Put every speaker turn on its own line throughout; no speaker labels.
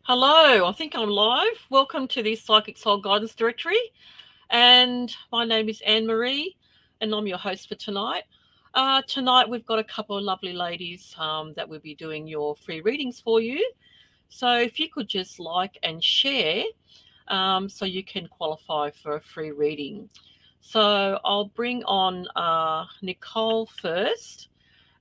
Hello, I think I'm live. Welcome to the Psychic Soul Guidance Directory. And my name is Anne Marie, and I'm your host for tonight. Tonight, we've got a couple of lovely ladies that will be doing your free readings for you. So, if you could just like and share so you can qualify for a free reading. So, I'll bring on Nicole first,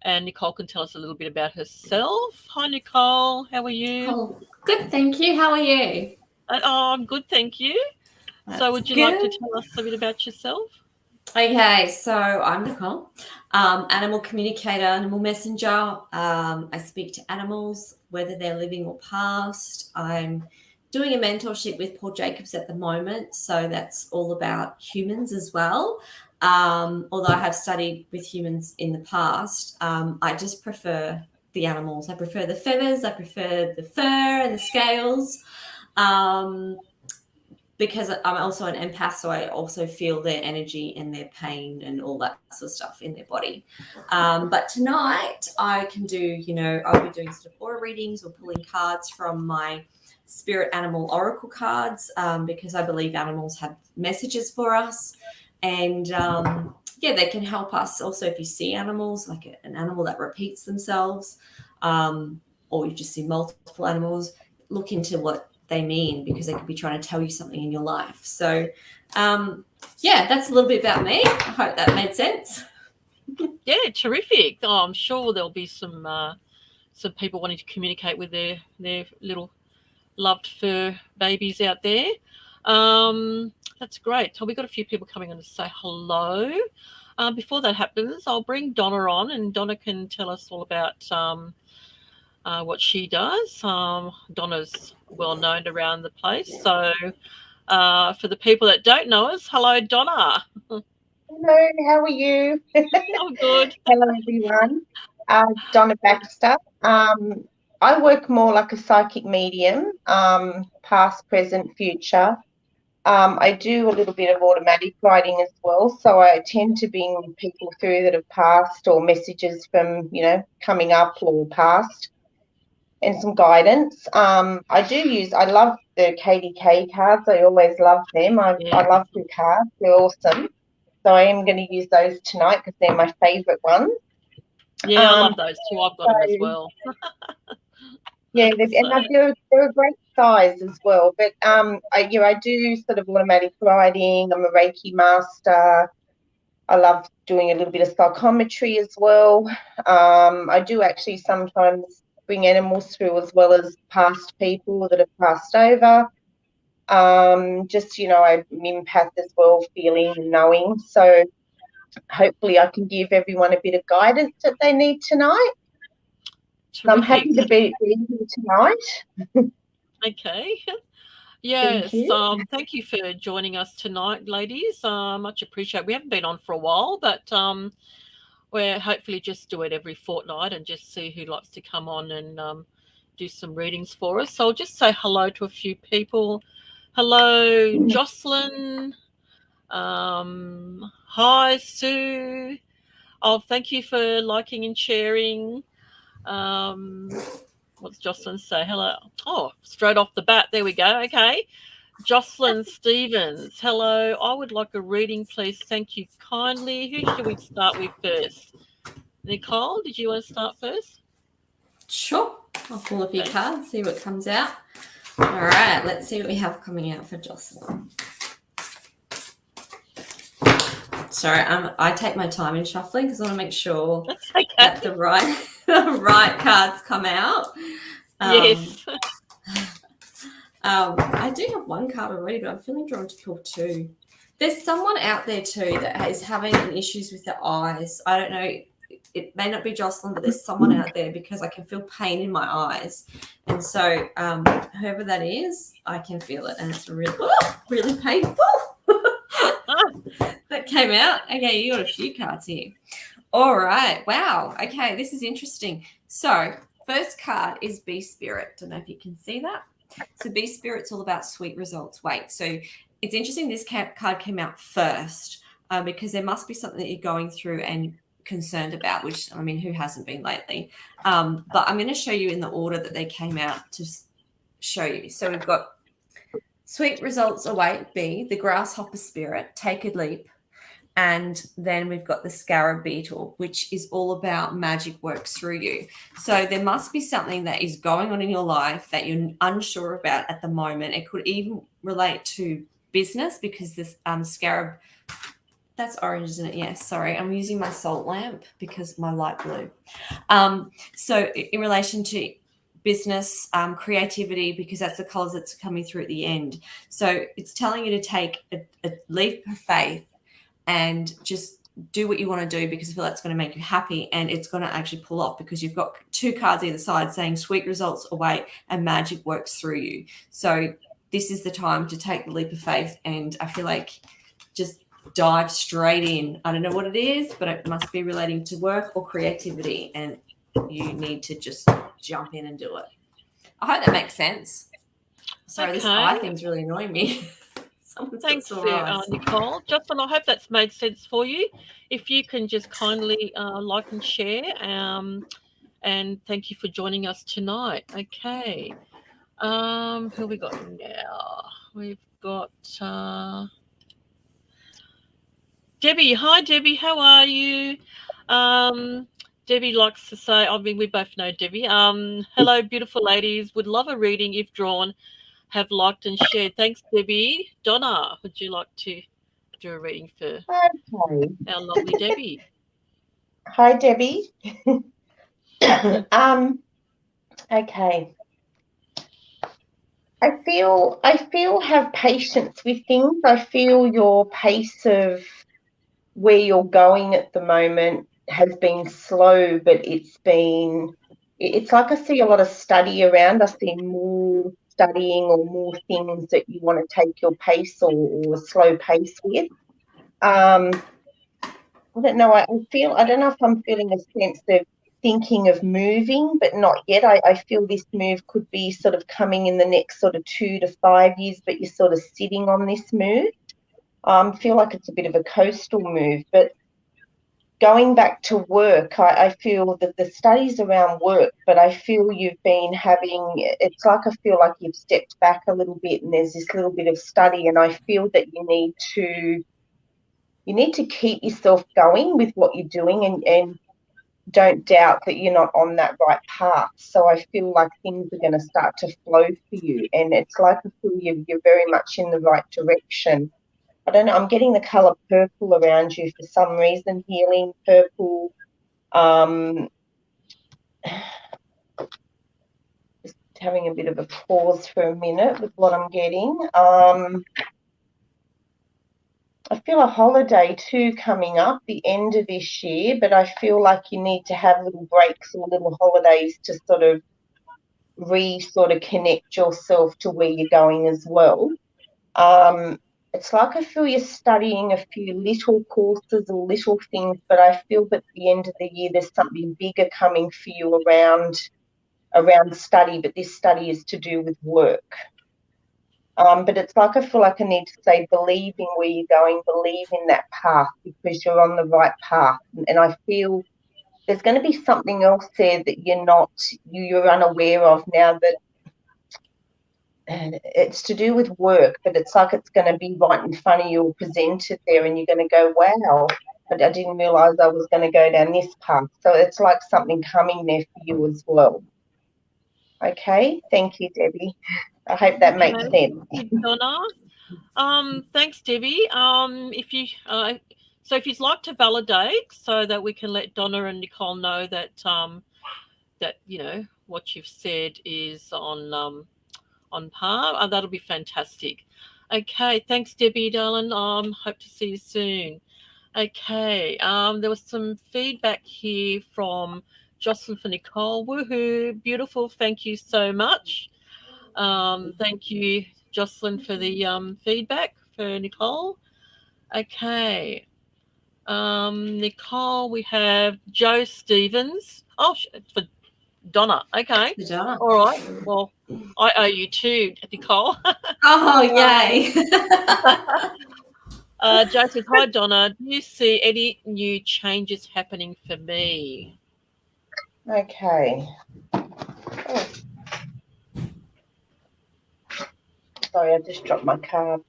and Nicole can tell us a little bit about herself. Hi, Nicole. How are you?
Oh, good, thank you. How are you?
I'm good, thank you. So,
That's
would you like to
good.
tell us a bit about yourself?
Okay, so I'm Nicole, animal communicator, animal messenger. I speak to animals, whether they're living or past. I'm doing a mentorship with Paul Jacobs at the moment, so that's all about humans as well. Although I have studied with humans in the past, I just prefer the animals. I prefer the feathers, I prefer the fur and the scales. Um, because I'm also an empath, so I also feel their energy and their pain and all that sort of stuff in their body. But tonight I can do, I'll be doing sort of aura readings or pulling cards from my spirit animal oracle cards because I believe animals have messages for us. And they can help us also if you see animals, like an animal that repeats themselves, or you just see multiple animals, look into what they mean because they could be trying to tell you something in your life. So, that's a little bit about me. I hope that made sense.
Yeah, terrific. Oh, I'm sure there'll be some people wanting to communicate with their little loved fur babies out there. That's great. So we've got a few people coming on to say hello. Before that happens, I'll bring Donna on, and Donna can tell us all about what she does. Donna's well known around the place. So for the people that don't know us, hello, Donna.
Hello, how are you?
I'm good.
Hello, everyone. Donna Baxter. I work more like a psychic medium, past, present, future. I do a little bit of automatic writing as well, so I tend to bring people through that have passed or messages from, coming up or past and some guidance. I love the KDK cards. I always love them. I
Yeah.
love the cards. They're awesome. So I am going to use those tonight because they're my favourite ones.
Yeah, I
Um,
love those too. I've got
so
them as well.
yeah,
So
they're a great size as well. But I do sort of automatic writing. I'm a Reiki master. I love doing a little bit of psychometry as well. I do actually sometimes bring animals through as well as past people that have passed over. I'm empath as well, feeling and knowing. So hopefully I can give everyone a bit of guidance that they need tonight. So I'm
terrific.
happy to be here tonight.
Okay.
Thank
Yes.
you.
Thank you for joining us tonight, ladies. Much appreciated. We haven't been on for a while, but we're hopefully just do it every fortnight and just see who likes to come on and do some readings for us. So I'll just say hello to a few people. Hello, Jocelyn. Hi, Sue. Oh, thank you for liking and sharing. Um, what's Jocelyn say? Hello. Oh, straight off the bat. There we go. Okay. Jocelyn Stevens. Hello. I would like a reading, please. Thank you kindly. Who should we start with first? Nicole, did you want to start first?
Sure. I'll pull a few
Okay.
cards, see what comes out. All right, let's see what we have coming out for Jocelyn. Sorry, I take my time in shuffling because I want to make sure
That's okay.
that the right cards come out.
Yes.
I do have one card already, but I'm feeling drawn to pull two. There's someone out there too that is having issues with their eyes. I don't know. It may not be Jocelyn, but there's someone out there because I can feel pain in my eyes. And so whoever that is, I can feel it. And it's really painful. That came out. Okay, you got a few cards here. All right. Wow. Okay, this is interesting. So first card is Be Spirit. Don't know if you can see that. So Be Spirit's all about sweet results. Wait, so it's interesting this card came out first because there must be something that you're going through and concerned about, which, I mean, who hasn't been lately? But I'm going to show you in the order that they came out to show you. So we've got sweet results await, B, the grasshopper spirit, take a leap. And then we've got the scarab beetle, which is all about magic works through you. So there must be something that is going on in your life that you're unsure about at the moment. It could even relate to business because this scarab, that's orange, isn't it? Yes, sorry. I'm using my salt lamp because my light blue. So in relation to business, creativity, because that's the colors that's coming through at the end. So it's telling you to take a leap of faith and just do what you want to do because I feel that's going to make you happy and it's going to actually pull off because you've got two cards either side saying sweet results await and magic works through you. So this is the time to take the leap of faith, and I feel like just dive straight in. I don't know what it is, but it must be relating to work or creativity, and you need to just jump in and do it. I hope that makes sense. Sorry, This eye thing's really annoying me.
Thanks, Nicole. Justin, I hope that's made sense for you. If you can just kindly like and share, and thank you for joining us tonight. Okay. Who we got now? We've got Debbie. Hi, Debbie. How are you? Debbie likes to say, I mean, we both know Debbie. Hello, beautiful ladies. Would love a reading if drawn. Have liked and shared. Thanks, Debbie. Donna, would you like to do a reading for our lovely Debbie?
Hi, Debbie. Okay. I feel have patience with things. I feel your pace of where you're going at the moment has been slow, but it's like I see a lot of study around. I see more studying or more things that you want to take your pace or slow pace with. I don't know. I don't know if I'm feeling a sense of thinking of moving, but not yet. I feel this move could be sort of coming in the next sort of 2 to 5 years, but you're sort of sitting on this move. Feel like it's a bit of a coastal move, but going back to work, I feel that the studies around work, but I feel you've been it's like I feel like you've stepped back a little bit and there's this little bit of study, and I feel that you need to keep yourself going with what you're doing and don't doubt that you're not on that right path. So I feel like things are going to start to flow for you, and it's like I feel you're very much in the right direction. I don't know, I'm getting the colour purple around you for some reason, healing purple. Just having a bit of a pause for a minute with what I'm getting. I feel a holiday too coming up, the end of this year, but I feel like you need to have little breaks or little holidays to sort of connect yourself to where you're going as well. It's like I feel you're studying a few little courses or little things, but I feel that at the end of the year there's something bigger coming for you around study, but this study is to do with work. But it's like I feel like I need to say believe in where you're going, believe in that path because you're on the right path. And I feel there's going to be something else there that you're unaware of now, that it's to do with work, but it's like it's going to be right in front of you or presented there, and you're going to go, wow, but I didn't realise I was going to go down this path. So it's like something coming there for you as well. Okay, thank you, Debbie. I hope that makes sense.
Donna. Thanks, Debbie. If you'd like to validate so that we can let Donna and Nicole know that that what you've said is on par, that'll be fantastic. Okay, thanks, Debbie, darling. Hope to see you soon. Okay, there was some feedback here from Jocelyn for Nicole. Woohoo, beautiful. Thank you so much. Thank you, Jocelyn, for the feedback for Nicole. Okay. Nicole, we have Joe Stevens. Oh, for Donna. Okay.
Donna.
All right. Well, I owe you too, Nicole.
Oh, yay.
Joe says, hi, Donna. Do you see any new changes happening for me?
Okay. Sorry, I just dropped my card.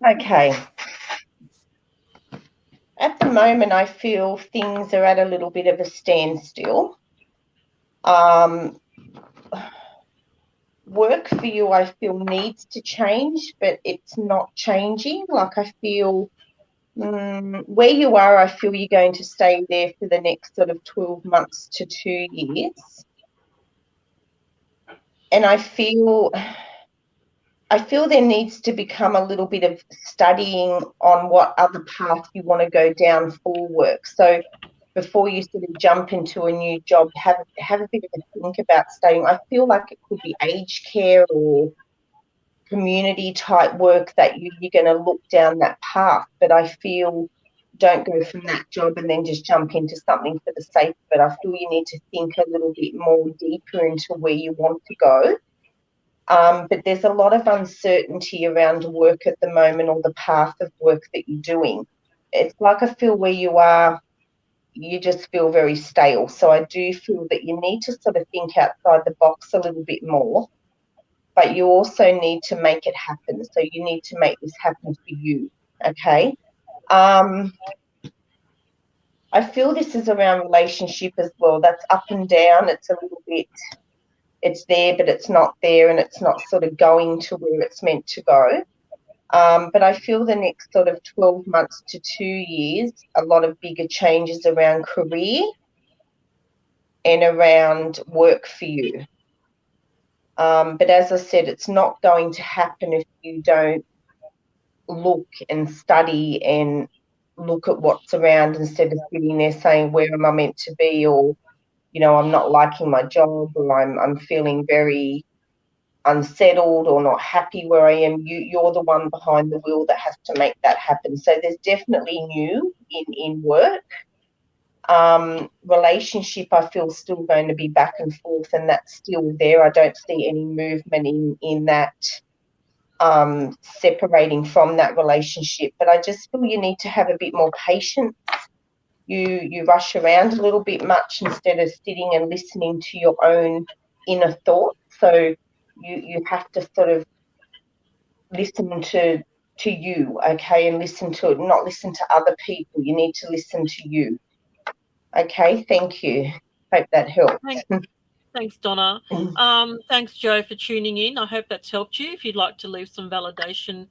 Okay. At the moment, I feel things are at a little bit of a standstill. Work for you, I feel, needs to change, but it's not changing. Like, I feel where you are, I feel you're going to stay there for the next sort of 12 months to 2 years. And I feel there needs to become a little bit of studying on what other path you want to go down for work. So before you sort of jump into a new job, have a bit of a think about studying. I feel like it could be aged care or community type work that you're going to look down that path. But I feel don't go from that job and then just jump into something for the sake of it. I feel you need to think a little bit more deeper into where you want to go. But there's a lot of uncertainty around work at the moment, or the path of work that you're doing. It's like I feel where you are, you just feel very stale. So I do feel that you need to sort of think outside the box a little bit more, but you also need to make it happen. So you need to make this happen for you, okay? I feel this is around relationship as well. That's up and down. It's a little bit, it's there, but it's not there, and it's not sort of going to where it's meant to go. But I feel the next sort of 12 months to 2 years, a lot of bigger changes around career and around work for you. But as I said, it's not going to happen if you don't look and study and look at what's around, instead of sitting there saying, where am I meant to be? Or, you know, I'm not liking my job, or I'm feeling very unsettled or not happy where I am. You're the one behind the wheel that has to make that happen. So there's definitely new in work. Relationship, I feel, still going to be back and forth, and that's still there. I don't see any movement in that separating from that relationship. But I just feel you need to have a bit more patience. You rush around a little bit much instead of sitting and listening to your own inner thoughts. So you have to sort of listen to you, okay, and not listen to other people. You need to listen to you. Okay, thank you. Hope that helped.
Thanks, Donna. Thanks, Joe, for tuning in. I hope that's helped you. If you'd like to leave some validation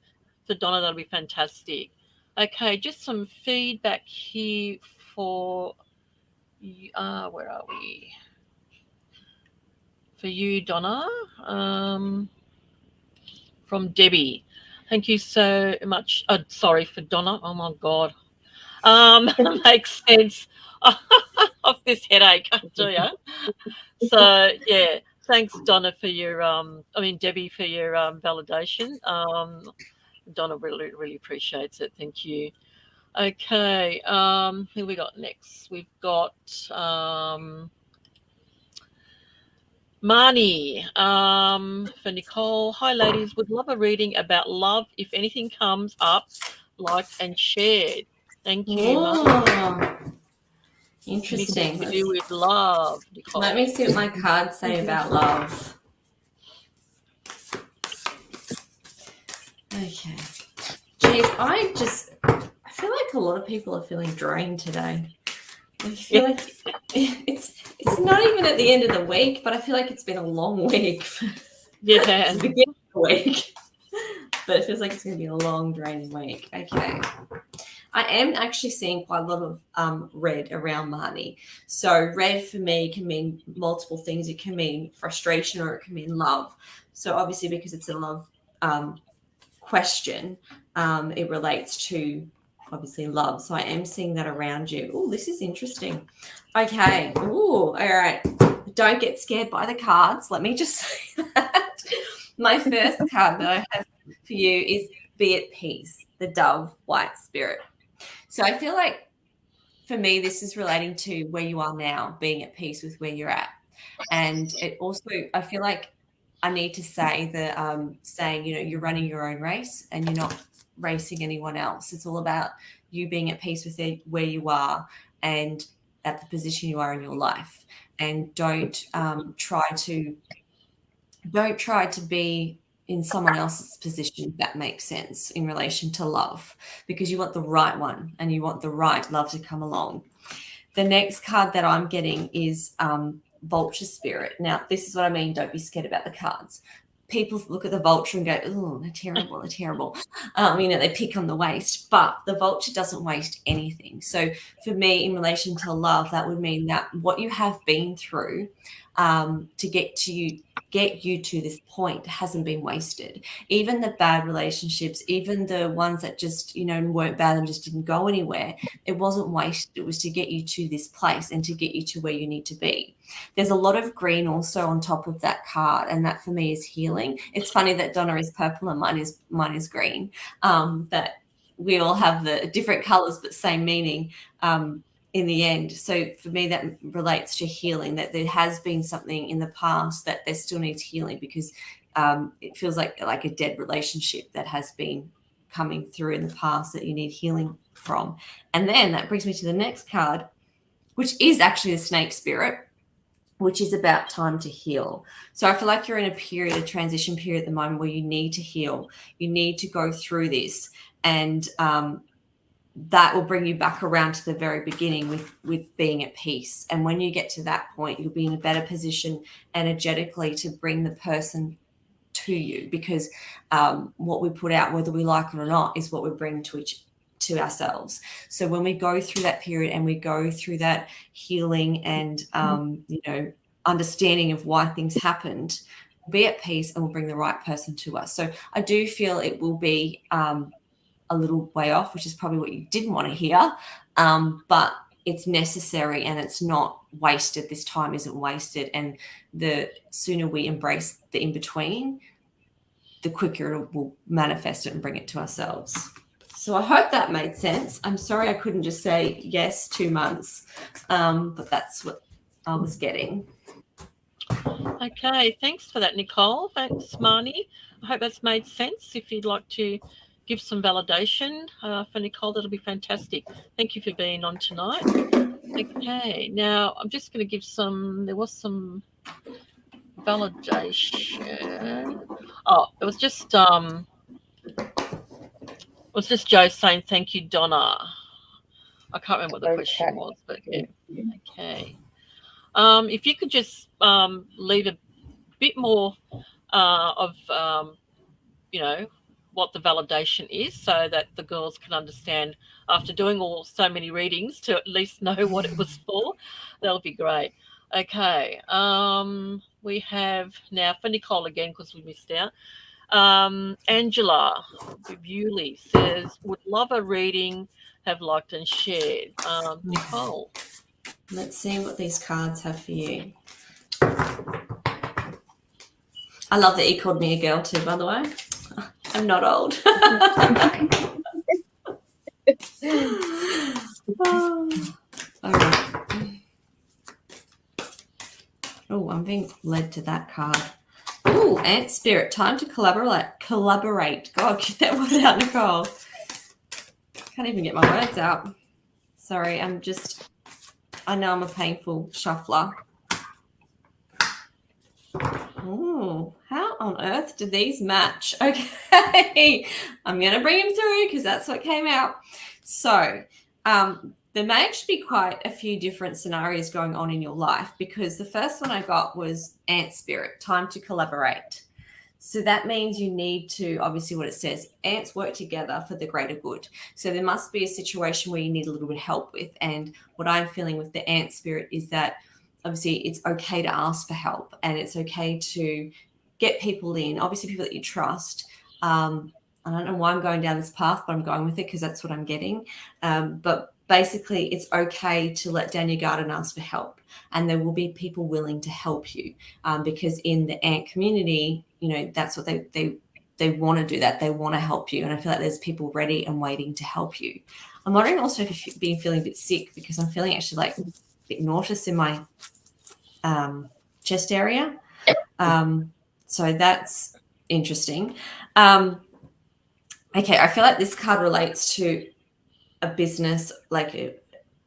for Donna, that'll be fantastic. Okay, just some feedback here for you. Where are we? For you, Donna, from Debbie. Thank you so much. Sorry, for Donna. Oh my God. Makes sense of this headache, I tell you. So yeah, thanks, Donna, for your Debbie, for your validation. Donna really appreciates it. Thank you. Okay, who we got next? We've got Marnie, for Nicole. Hi, ladies. Would love a reading about love. If anything comes up, liked and shared. Thank you, Marnie.
Interesting.
To do with love, Nicole.
Let me see what my cards say about love. Okay. Geez, I feel like a lot of people are feeling drained today. I feel like it's not even at the end of the week, but I feel like it's been a long week.
Yeah.
It's the beginning of the week. But it feels like it's going to be a long, draining week. Okay. I am actually seeing quite a lot of red around Marnie. So red for me can mean multiple things. It can mean frustration, or it can mean love. So obviously, because it's a love question, it relates to obviously love. So I am seeing that around you. Oh, this is interesting. Okay. Oh, all right. Don't get scared by the cards. Let me just say that. My first card that I have for you is Be at Peace, the Dove White Spirit. So I feel like for me, this is relating to where you are now, being at peace with where you're at. And it also, I feel like I need to say that saying, you're running your own race and you're not racing anyone else. It's all about you being at peace with where you are and at the position you are in your life. And don't try to be in someone else's position, if that makes sense, in relation to love, because you want the right one and you want the right love to come along. The next card that I'm getting is Vulture Spirit. Now, this is what I mean. Don't be scared about the cards. People look at the vulture and go, oh, they're terrible, they're terrible. They pick on the waste, but the vulture doesn't waste anything. So for me, in relation to love, that would mean that what you have been through to get you to this point hasn't been wasted. Even the bad relationships, even the ones that just, weren't bad and just didn't go anywhere, it wasn't wasted. It was to get you to this place and to get you to where you need to be. There's a lot of green also on top of that card, and that for me is healing. It's funny that Donna is purple and mine is green. That we all have the different colors but same meaning in the end. So for me, that relates to healing, that there has been something in the past that there still needs healing, because it feels like a dead relationship that has been coming through in the past that you need healing from. And then that brings me to the next card, which is actually the Snake Spirit, which is about time to heal. So I feel like you're in a transition period at the moment where you need to heal. You need to go through this, and that will bring you back around to the very beginning with being at peace. And when you get to that point, you'll be in a better position energetically to bring the person to you, because what we put out, whether we like it or not, is what we bring to ourselves. So when we go through that period and we go through that healing and understanding of why things happened, we'll be at peace and we'll bring the right person to us. So I do feel it will be a little way off, which is probably what you didn't want to hear, but it's necessary and it's not wasted. This time isn't wasted, and the sooner we embrace the in-between, the quicker it will manifest it and bring it to ourselves. So I hope that made sense. I'm sorry I couldn't just say yes, 2 months, but that's what I was getting.
Okay, thanks for that, Nicole. Thanks, Marnie. I hope that's made sense. If you'd like to give some validation for Nicole, that'll be fantastic. Thank you for being on tonight. Okay, now I'm just going to give there was some validation. Oh, it was just Joe saying thank you, Donna. I can't remember what the question was, but yeah. Okay. If you could just leave a bit more of what the validation is, so that the girls can understand after doing so many readings, to at least know what it was for. That'll be great. Okay. We have now for Nicole again, because we missed out. Angela Bewley says, would love a reading, have liked and shared. Nicole.
Let's see what these cards have for you. I love that you called me a girl too, by the way. I'm not old. All right. Oh, I'm being led to that card. Oh, Ant Spirit, time to collaborate. God, get that word out, Nicole. Can't even get my words out. Sorry, I know I'm a painful shuffler. Oh, how on earth do these match? Okay, I'm going to bring them through because that's what came out. So there may actually be quite a few different scenarios going on in your life, because the first one I got was Ant Spirit, time to collaborate. So that means you need to, obviously what it says, ants work together for the greater good. So there must be a situation where you need a little bit of help with. And what I'm feeling with the Ant Spirit is that obviously it's okay to ask for help, and it's okay to get people in, obviously people that you trust. I don't know why I'm going down this path, but I'm going with it because that's what I'm getting. But basically it's okay to let down your guard and ask for help. And there will be people willing to help you because in the ant community, that's what they want to do, that they want to help you. And I feel like there's people ready and waiting to help you. I'm wondering also if you've been feeling a bit sick, because I'm feeling actually like a bit nauseous in my chest area. So that's interesting. Okay, I feel like this card relates to a business, like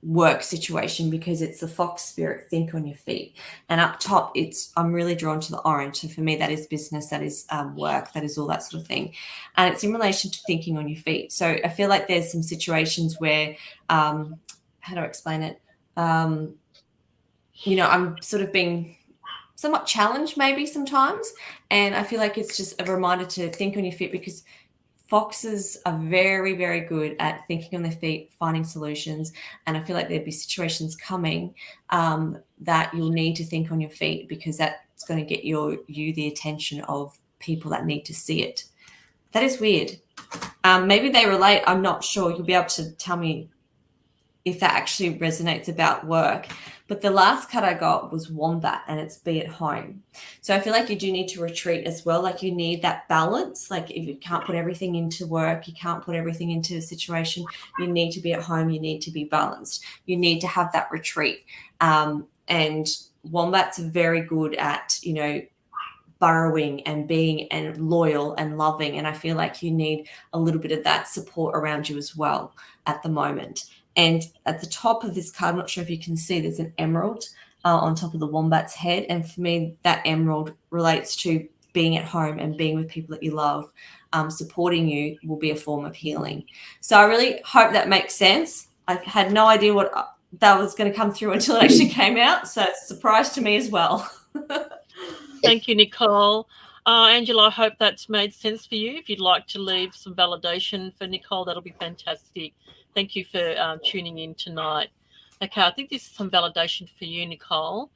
work situation, because it's the fox spirit, think on your feet. And up top, I'm really drawn to the orange. So for me, that is business, that is work, that is all that sort of thing. And it's in relation to thinking on your feet. So I feel like there's some situations where, how do I explain it? I'm sort of being somewhat challenged maybe sometimes. And I feel like it's just a reminder to think on your feet, because foxes are very, very good at thinking on their feet, finding solutions. And I feel like there'd be situations coming that you'll need to think on your feet, because that's going to get you the attention of people that need to see it. That is weird. Maybe they relate. I'm not sure. You'll be able to tell me if that actually resonates about work. But the last card I got was wombat, and it's be at home. So I feel like you do need to retreat as well. Like you need that balance. Like if you can't put everything into work, you can't put everything into a situation, you need to be at home, you need to be balanced. You need to have that retreat. And wombats are very good at, burrowing and being and loyal and loving. And I feel like you need a little bit of that support around you as well at the moment. And at the top of this card, I'm not sure if you can see, there's an emerald on top of the wombat's head. And for me, that emerald relates to being at home and being with people that you love. Supporting you will be a form of healing. So I really hope that makes sense. I had no idea what that was going to come through until it actually came out. So it's a surprise to me as well.
Thank you, Nicole. Angela, I hope that's made sense for you. If you'd like to leave some validation for Nicole, that'll be fantastic. Thank you for tuning in tonight. Okay, I think this is some validation for you, Nicole.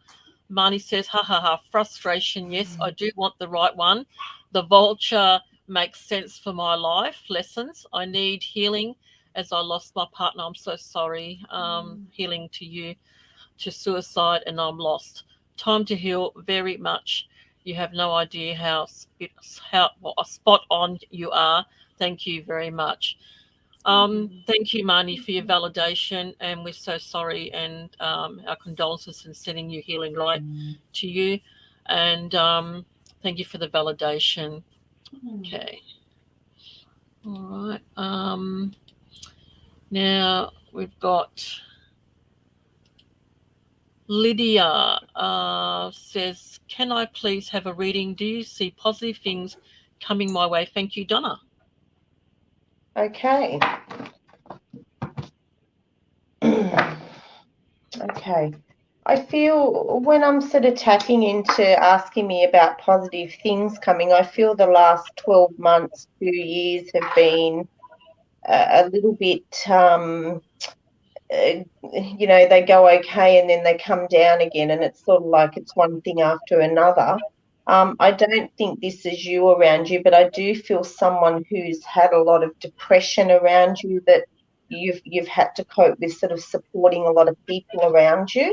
Marnie says, frustration. Yes, I do want the right one. The vulture makes sense for my life. Lessons. I need healing as I lost my partner. I'm so sorry. Healing to you, to suicide, and I'm lost. Time to heal very much. You have no idea how spot on you are. Thank you very much. Thank you, Marnie, for your validation, and we're so sorry, and our condolences in sending you healing light to you, and thank you for the validation. Okay. All right. Now we've got Lydia says, can I please have a reading? Do you see positive things coming my way? Thank you, Donna.
Okay. Okay. I feel when I'm sort of tapping into asking me about positive things coming, I feel the last 12 months, 2 years have been a little bit, they go okay and then they come down again, and it's sort of like it's one thing after another. I don't think this is you around you, but I do feel someone who's had a lot of depression around you that you've had to cope with, sort of supporting a lot of people around you.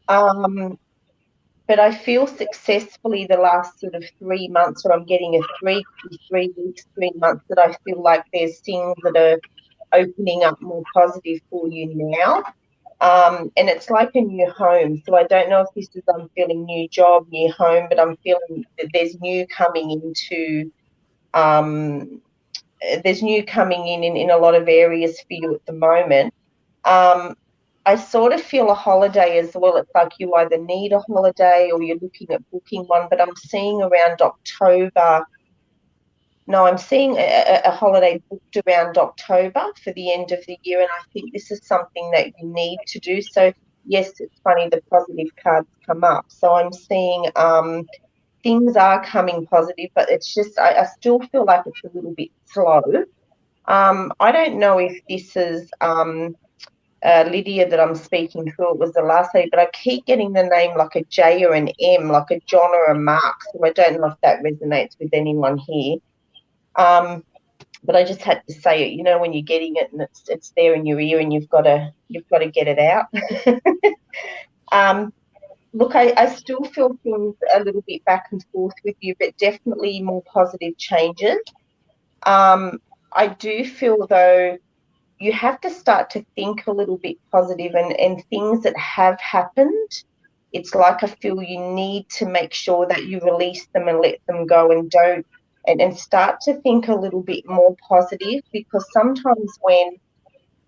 But I feel successfully the last sort of 3 months, or I'm getting a 3 weeks, 3 months, that I feel like there's things that are opening up more positive for you now. And it's like a new home. So I don't know if this is, I'm feeling new job, new home, but I'm feeling that there's new coming into, in a lot of areas for you at the moment. I sort of feel a holiday as well. It's like you either need a holiday or you're looking at booking one, but I'm seeing around October. No, I'm seeing a holiday booked around October for the end of the year, and I think this is something that you need to do. So, yes, it's funny, the positive cards come up. So I'm seeing things are coming positive, but it's just I still feel like it's a little bit slow. I don't know if this is Lydia that I'm speaking to. It was the last name, but I keep getting the name like a J or an M, like a John or a Mark. So I don't know if that resonates with anyone here. But I just had to say it, when you're getting it and it's there in your ear and you've got to get it out. Look, I still feel things a little bit back and forth with you, but definitely more positive changes. I do feel, though, you have to start to think a little bit positive, and things that have happened, it's like I feel you need to make sure that you release them and let them go, and don't and start to think a little bit more positive, because sometimes when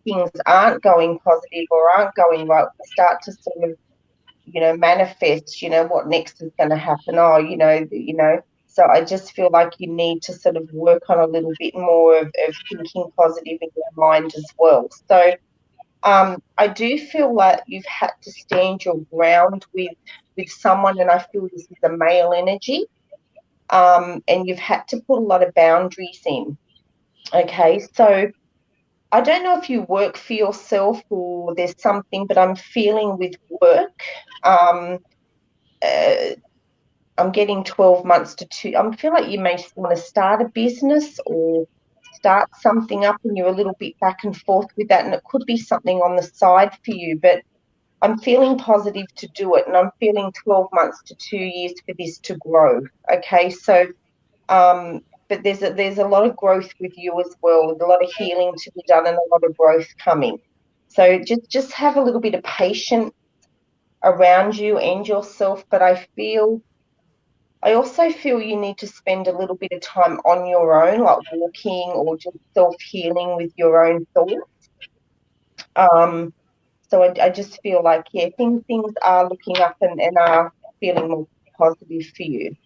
things aren't going positive or aren't going right, we start to sort of, manifest, what next is going to happen. Oh, So I just feel like you need to sort of work on a little bit more of thinking positive in your mind as well. So I do feel like you've had to stand your ground with someone, and I feel this is a male energy, and you've had to put a lot of boundaries in. Okay, so I don't know if you work for yourself or there's something, but I'm feeling with work, I'm getting 12 months to 2. I feel like you may want to start a business or start something up, and you're a little bit back and forth with that, and it could be something on the side for you, but I'm feeling positive to do it, and I'm feeling 12 months to 2 years for this to grow. Okay, so but there's a lot of growth with you as well, with a lot of healing to be done and a lot of growth coming. So just have a little bit of patience around you and yourself. But I also feel you need to spend a little bit of time on your own, like walking or just self-healing with your own thoughts. So I just feel like, things are looking up and are feeling more positive for you.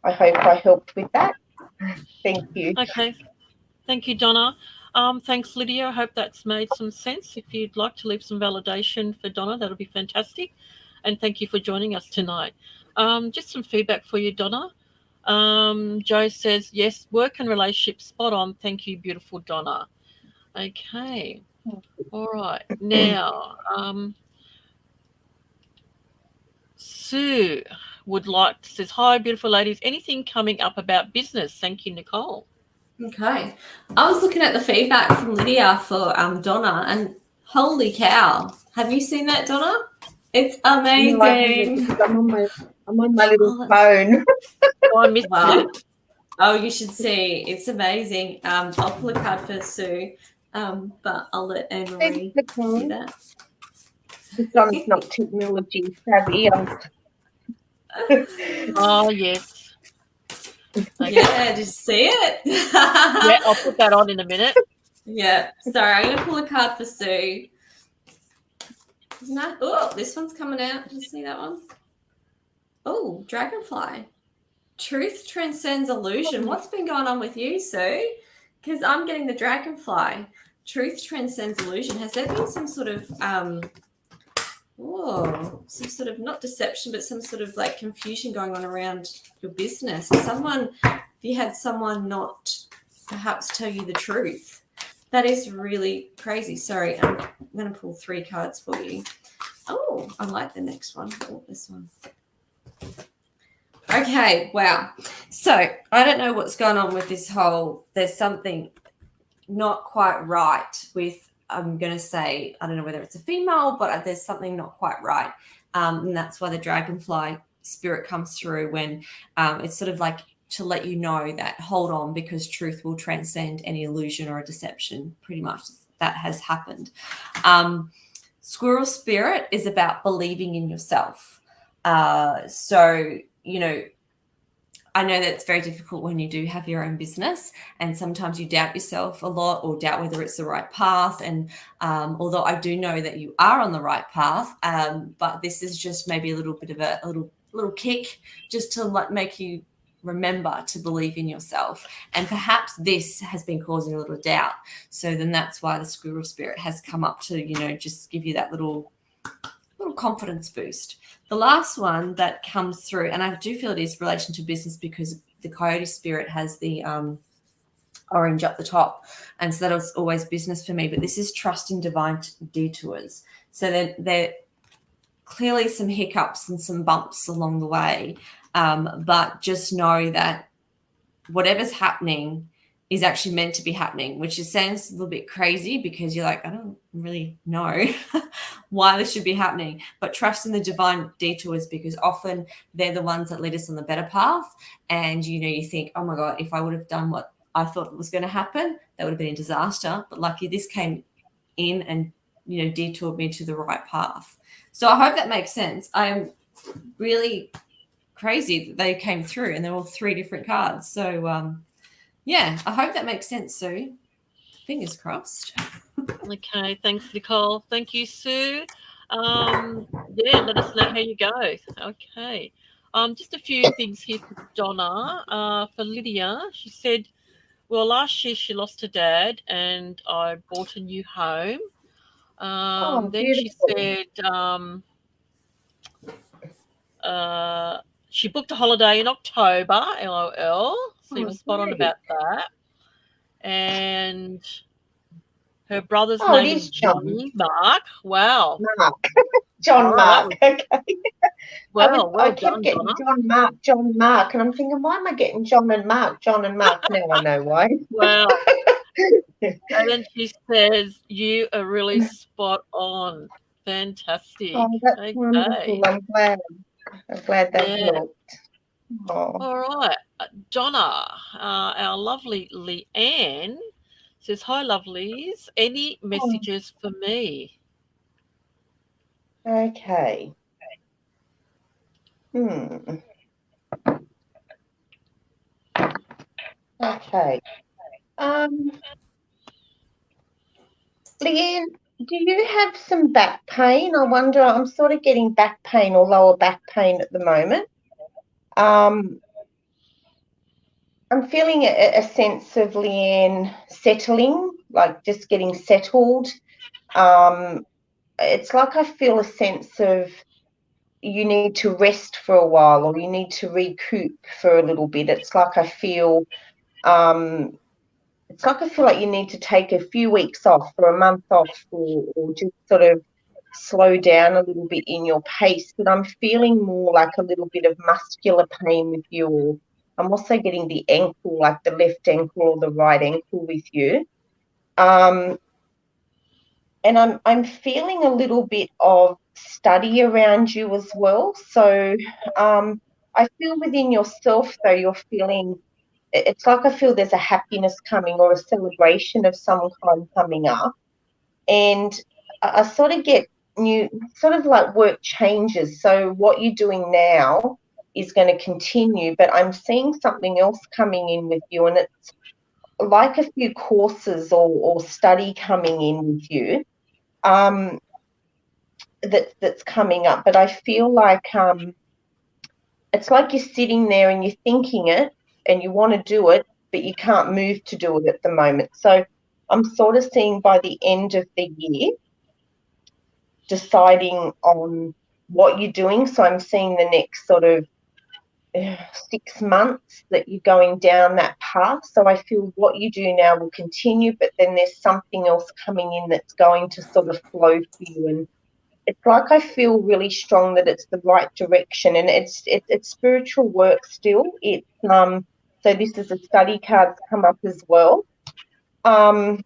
I hope I helped with that. Thank you.
Okay. Thank you, Donna. Thanks, Lydia. I hope that's made some sense. If you'd like to leave some validation for Donna, that'll be fantastic. And thank you for joining us tonight. Just some feedback for you, Donna. Joe says, yes, work and relationship, spot on. Thank you, beautiful Donna. Okay. All right. Now, Sue says, hi, beautiful ladies. Anything coming up about business? Thank you, Nicole.
Okay. I was looking at the feedback from Lydia for Donna, and holy cow. Have you seen that, Donna? It's amazing.
I'm on my little phone.
Oh, I missed it.
Oh, you should see. It's amazing. I'll pull a card for Sue, but I'll let Anne-Marie see that.
This one's not technology savvy.
Oh, yes.
Okay. Yeah, did you see it?
Yeah, I'll put that on in a minute.
Yeah. Sorry, I'm going to pull a card for Sue. Isn't that? Oh, this one's coming out. Did you see that one? Oh, dragonfly. Truth transcends illusion. What's been going on with you, Sue? Because I'm getting the dragonfly. Truth transcends illusion. Has there been some sort of some sort of not deception, but some sort of like confusion going on around your business? You had someone not perhaps tell you the truth. That is really crazy. Sorry, I'm going to pull 3 cards for you. Oh, I like the next one. Oh, this one. Okay, wow. So I don't know what's going on with this whole, there's something not quite right with, I'm going to say, I don't know whether it's a female, but there's something not quite right. And that's why the dragonfly spirit comes through when it's sort of like to let you know that hold on, because truth will transcend any illusion or a deception. Pretty much that has happened. Squirrel spirit is about believing in yourself. So, I know that it's very difficult when you do have your own business, and sometimes you doubt yourself a lot or doubt whether it's the right path. And although I do know that you are on the right path, but this is just maybe a little bit of a little kick just to make you remember to believe in yourself. And perhaps this has been causing a little doubt. So then that's why the squirrel spirit has come up to, just give you that little confidence boost. The last one that comes through, and I do feel it is relation to business because the coyote spirit has the orange up the top. And so that was always business for me. But this is trust in divine detours. So there clearly some hiccups and some bumps along the way. But just know that whatever's happening is actually meant to be happening, which sounds a little bit crazy because you're like, I don't really know why this should be happening. But trust in the divine detours, because often they're the ones that lead us on the better path. And, you think, oh, my God, if I would have done what I thought was going to happen, that would have been a disaster. But lucky this came in and, detoured me to the right path. So I hope that makes sense. I'm really crazy that they came through and they're all 3 different cards. So, yeah, I hope that makes sense, Sue. Fingers crossed.
Okay, thanks, Nicole. Thank you, Sue. Yeah, let us know how you go. Okay. Just a few things here for Donna. For Lydia, she said, well, last year she lost her dad and I bought a new home.
Oh,
Then she
beautiful.
said she booked a holiday in October, LOL. So you were spot on
Great.
about that. And her brother's
Oh, it
name is
is John.
Johnny Mark. Wow.
Mark. John
Oh, that was
Mark. Okay. I
well
kept
done,
getting
Donna.
John Mark, and I'm thinking, why am I getting John and Mark? Now I know why.
Wow. And then she says, you are really spot on. Fantastic.
Oh, that's
Okay.
wonderful. I'm glad that
Yeah.
helped. Oh,
All right. Donna, our lovely Leanne says, hi, lovelies. Any messages for me?
okay. Okay. Leanne, do you have some back pain? I wonder, I'm sort of getting back pain or lower back pain at the moment. I'm feeling a sense of, Leanne, settling, like just getting settled. It's like I feel a sense of you need to rest for a while or you need to recoup for a little bit. It's like I feel like you need to take a few weeks off or a month off or just sort of slow down a little bit in your pace. But I'm feeling more like a little bit of muscular pain with you. I'm also getting the ankle, like the left ankle or the right ankle with you. And I'm feeling a little bit of study around you as well. So I feel within yourself, though, you're feeling, it's like I feel there's a happiness coming or a celebration of some kind coming up. And I sort of get new, sort of like work changes. So what you're doing now is going to continue, but I'm seeing something else coming in with you. And it's like a few courses or study coming in with you. That's coming up, but I feel like it's like you're sitting there and you're thinking it and you want to do it, but you can't move to do it at the moment. So I'm sort of seeing by the end of the year, deciding on what you're doing. So I'm seeing the next sort of 6 months that you're going down that path. So I feel what you do now will continue, but then there's something else coming in that's going to sort of flow for you. And it's like I feel really strong that it's the right direction, and it's spiritual work still. It's so this is a study card's come up as well. I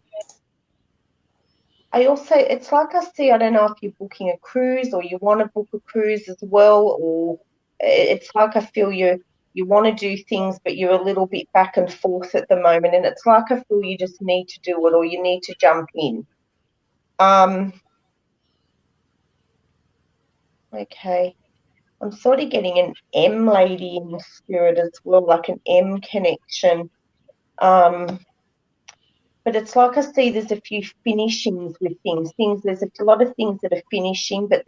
also, it's like I see, I don't know if you're booking a cruise or you want to book a cruise as well, or it's like I feel you want to do things, but you're a little bit back and forth at the moment, and it's like I feel you just need to do it or you need to jump in. Okay. I'm sort of getting an M lady in the spirit as well, like an M connection. But it's like I see there's a few finishings with things. There's a lot of things that are finishing, but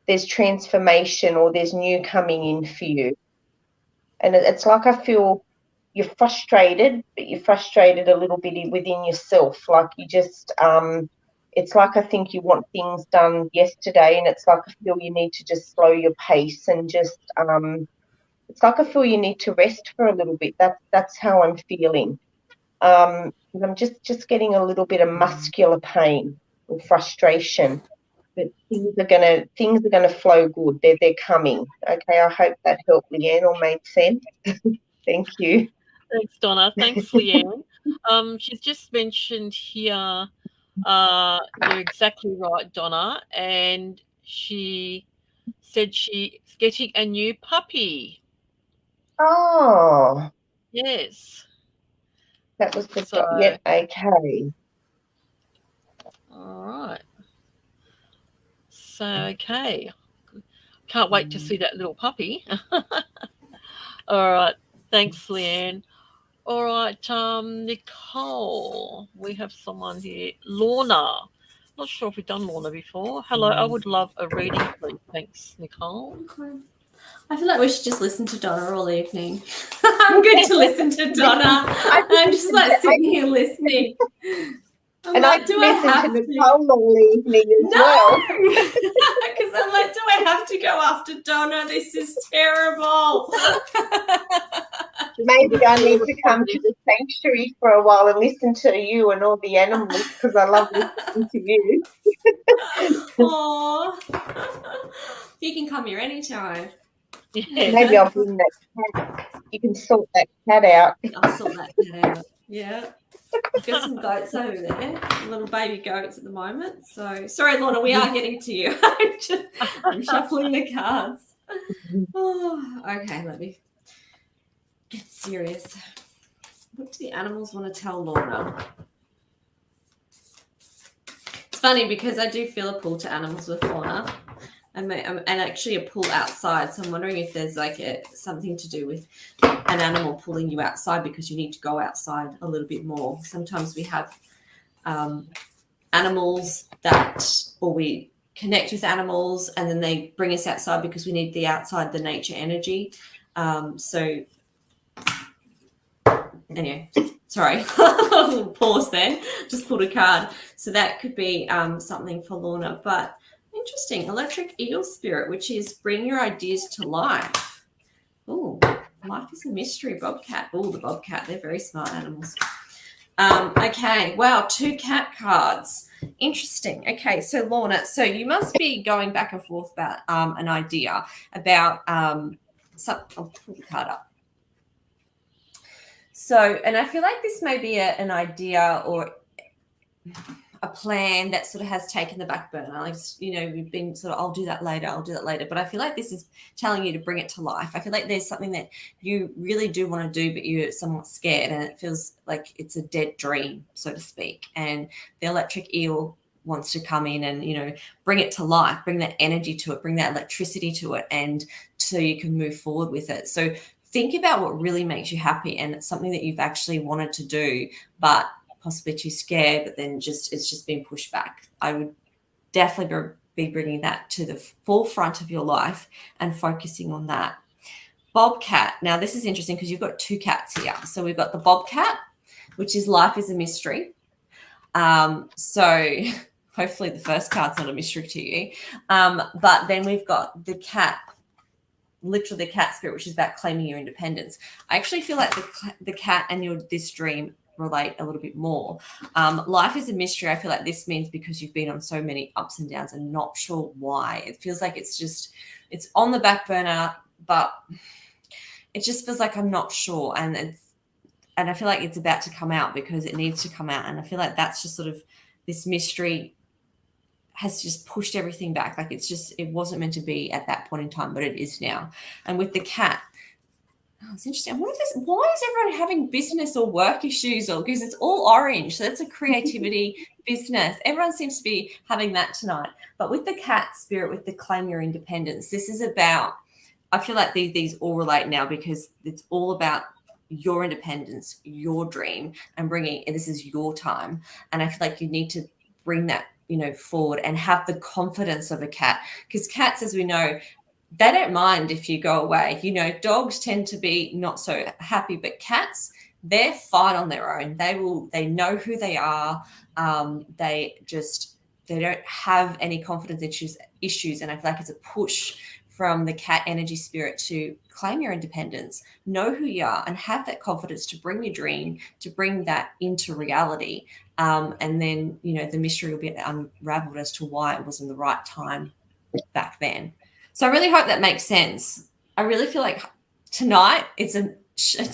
there's transformation or there's new coming in for you. And it's like I feel you're frustrated, but you're frustrated a little bit within yourself. Like you just, it's like I think you want things done yesterday, and it's like I feel you need to just slow your pace and just, it's like I feel you need to rest for a little bit. That's how I'm feeling. I'm just getting a little bit of muscular pain or frustration. But things are gonna flow good. They're coming. Okay, I hope that helped, Leanne, or made sense. Thank you.
Thanks, Donna. Thanks, Leanne. She's just mentioned here, you're exactly right, Donna, and she said she's getting a new puppy.
Oh,
Yes.
that was the
So,
yep. Okay.
all right. So, okay. Can't wait to see that little puppy. All right. Thanks, Leanne. All right, Nicole, we have someone here. Lorna. Not sure if we've done Lorna before. Hello, I would love a reading, please. Thanks, Nicole.
Okay. I feel like we should just listen to Donna all evening. I'm good to listen to Donna. I'm just like sitting here listening.
And I do listen to Nicole all evening as well.
Because I'm like, do I have to go after Donna? This is terrible.
Maybe I need to come to the sanctuary for a while and listen to you and all the animals because I love listening to you.
Aww. You can come here anytime.
Yeah.
Maybe I'll bring that cat. You can sort that cat out.
I'll sort that cat out. Yeah. Got some goats over there, little baby goats at the moment. So, sorry, Lorna, we are getting to you. I'm shuffling the cards. Oh, okay, let me get serious. What do the animals want to tell Lorna? It's funny because I do feel a pull to animals with Lorna. And actually a pull outside. So I'm wondering if there's like something to do with an animal pulling you outside because you need to go outside a little bit more. Sometimes we have animals or we connect with animals and then they bring us outside because we need the nature energy. So anyway, sorry, a little pause there. Just pulled a card. So that could be something for Lorna, but interesting. Electric eel spirit, which is bring your ideas to life. Oh, life is a mystery. Bobcat. Oh, the bobcat. They're very smart animals. Okay. Wow. 2 cat cards. Interesting. Okay. So Lorna, so you must be going back and forth about an idea about I'll pull the card up. So, and I feel like this may be an idea or a plan that sort of has taken the back burner. Like, we've been sort of, I'll do that later. But I feel like this is telling you to bring it to life. I feel like there's something that you really do want to do, but you're somewhat scared and it feels like it's a dead dream, so to speak. And the electric eel wants to come in and, bring it to life, bring that energy to it, bring that electricity to it, and so you can move forward with it. So think about what really makes you happy and it's something that you've actually wanted to do, but possibly too scared, but then it's just been pushed back. I would definitely be bringing that to the forefront of your life and focusing on that. Bobcat. Now, this is interesting because you've got 2 cats here. So we've got the bobcat, which is life is a mystery. So hopefully the first card's not a mystery to you. But then we've got the cat, literally the cat spirit, which is about claiming your independence. I actually feel like the cat and this dream relate a little bit more. Life is a mystery. I feel like this means because you've been on so many ups and downs and not sure why. It feels like it's on the back burner, but it just feels like I'm not sure. And I feel like it's about to come out because it needs to come out. And I feel like that's just sort of this mystery has just pushed everything back. Like it wasn't meant to be at that point in time, but it is now. And with the cat, it's interesting. Why is everyone having business or work issues? Because it's all orange. So that's a creativity business. Everyone seems to be having that tonight. But with the cat spirit, with the claim your independence, this is about, I feel like these all relate now because it's all about your independence, your dream, and this is your time. And I feel like you need to bring that, forward and have the confidence of a cat. Because cats, as we know, they don't mind if you go away. Dogs tend to be not so happy, but cats, they're fine on their own. They know who they are. They don't have any confidence issues. And I feel like it's a push from the cat energy spirit to claim your independence, know who you are and have that confidence to bring your dream, to bring that into reality. And then, the mystery will be unraveled as to why it wasn't the right time back then. So I really hope that makes sense. I really feel like tonight it's a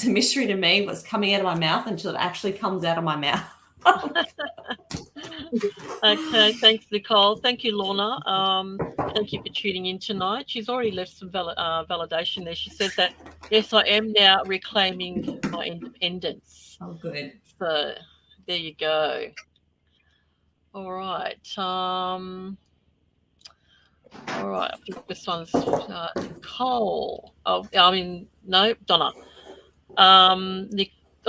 mystery to me what's coming out of my mouth until it actually comes out of my mouth.
Okay, thanks, Nicole. Thank you, Lorna. Thank you for tuning in tonight. She's already left some validation there. She says that, yes, I am now reclaiming my independence.
Oh, good.
So there you go. All right. All right, I think this one's Nicole. Oh, no, Donna.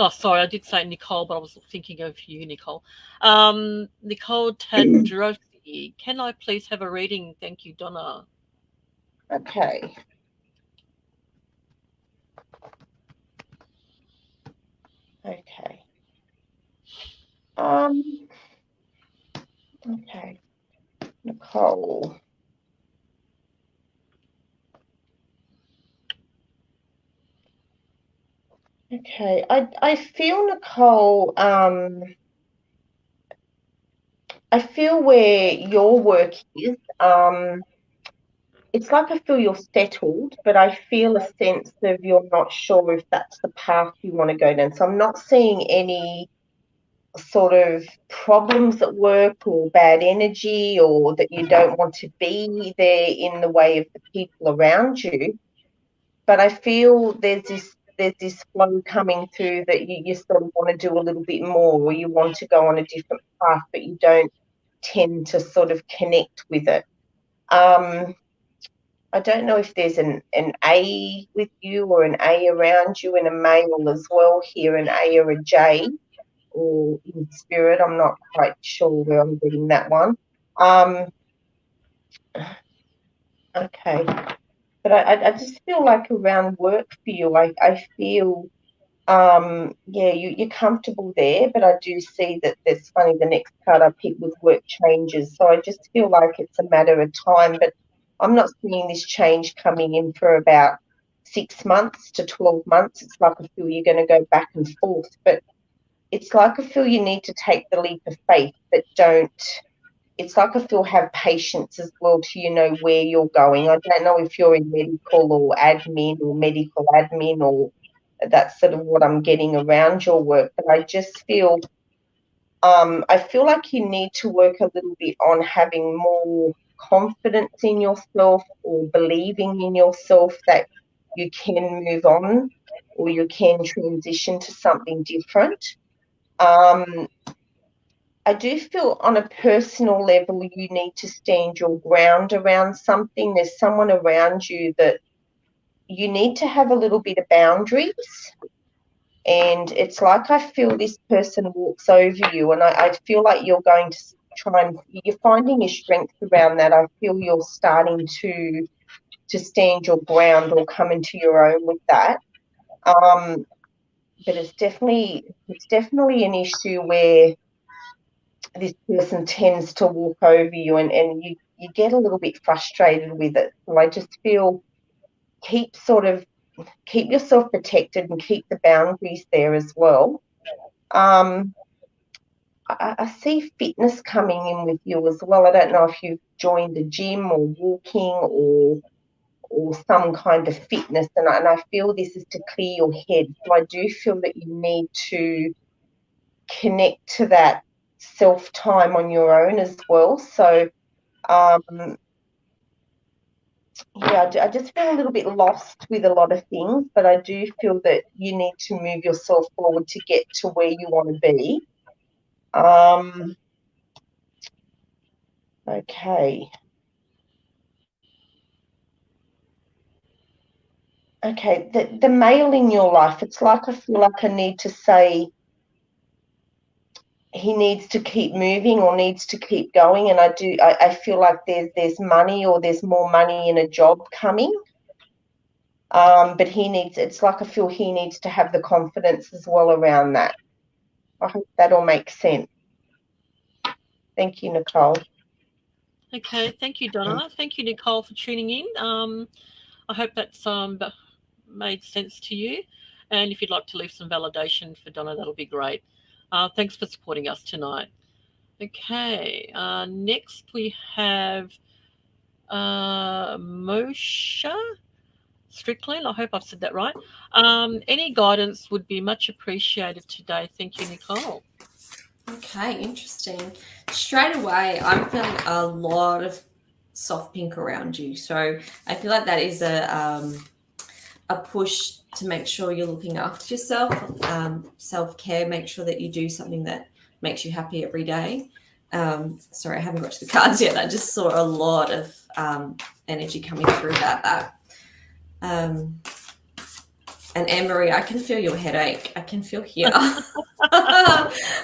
Oh, sorry, I did say Nicole, but I was thinking of you, Nicole. Nicole Tadrossi, can I please have a reading? Thank you, Donna.
Okay. Okay. Okay. Nicole. Okay. I feel, Nicole, I feel where your work is, it's like I feel you're settled, but I feel a sense of you're not sure if that's the path you want to go down. So I'm not seeing any sort of problems at work or bad energy, or that you don't want to be there in the way of the people around you. But I feel there's this flow coming through that you sort of want to do a little bit more, or you want to go on a different path, but you don't tend to sort of connect with it. I don't know if there's an A with you, or an A around you, and a male as well here, an A or a J, or in spirit. I'm not quite sure where I'm getting that one. Okay. But I just feel like around work for you, I feel, yeah, you're comfortable there, but I do see that there's funny, the next card I picked was work changes. So I just feel like it's a matter of time, but I'm not seeing this change coming in for about 6 months to 12 months. It's like I feel you're going to go back and forth, but it's like I feel you need to take the leap of faith, but don't. It's like I feel have patience as well to know where you're going. I don't know if you're in medical or admin, or medical admin, or that's sort of what I'm getting around your work. But I just feel, I feel like you need to work a little bit on having more confidence in yourself, or believing in yourself that you can move on, or you can transition to something different. I do feel on a personal level you need to stand your ground around something. There's someone around you that you need to have a little bit of boundaries. And it's like I feel this person walks over you, and I feel like you're going to try and you're finding your strength around that. I feel you're starting to stand your ground, or come into your own with that. But it's definitely an issue where this person tends to walk over you, and you get a little bit frustrated with it. So I just feel keep yourself protected, and keep the boundaries there as well. I see fitness coming in with you as well. I don't know if you've joined a gym, or walking, or some kind of fitness, and I feel this is to clear your head. So I do feel that you need to connect to that self-time on your own as well. So yeah, I just feel a little bit lost with a lot of things, but I do feel that you need to move yourself forward to get to where you want to be. Okay. Okay, the male in your life, it's like I feel like I need to say he needs to keep moving, or needs to keep going, and I feel like there's money, or there's more money in a job coming. But it's like I feel he needs to have the confidence as well around that. I hope that all makes sense. Thank you, Nicole.
Okay, thank you, Donna. Thank you, Nicole, for tuning in. I hope that's made sense to you. And if you'd like to leave some validation for Donna, that'll be great. Thanks for supporting us tonight. Okay, next we have Moshe Strickland. I hope I've said that right. Any guidance would be much appreciated today. Thank you, Nicole.
Okay, interesting. Straight away, I'm feeling a lot of soft pink around you. So I feel like that is a push to make sure you're looking after yourself, self-care, make sure that you do something that makes you happy every day. Sorry, I haven't got to the cards yet. I just saw a lot of energy coming through that. And Anne-Marie, I can feel your headache. I can feel here.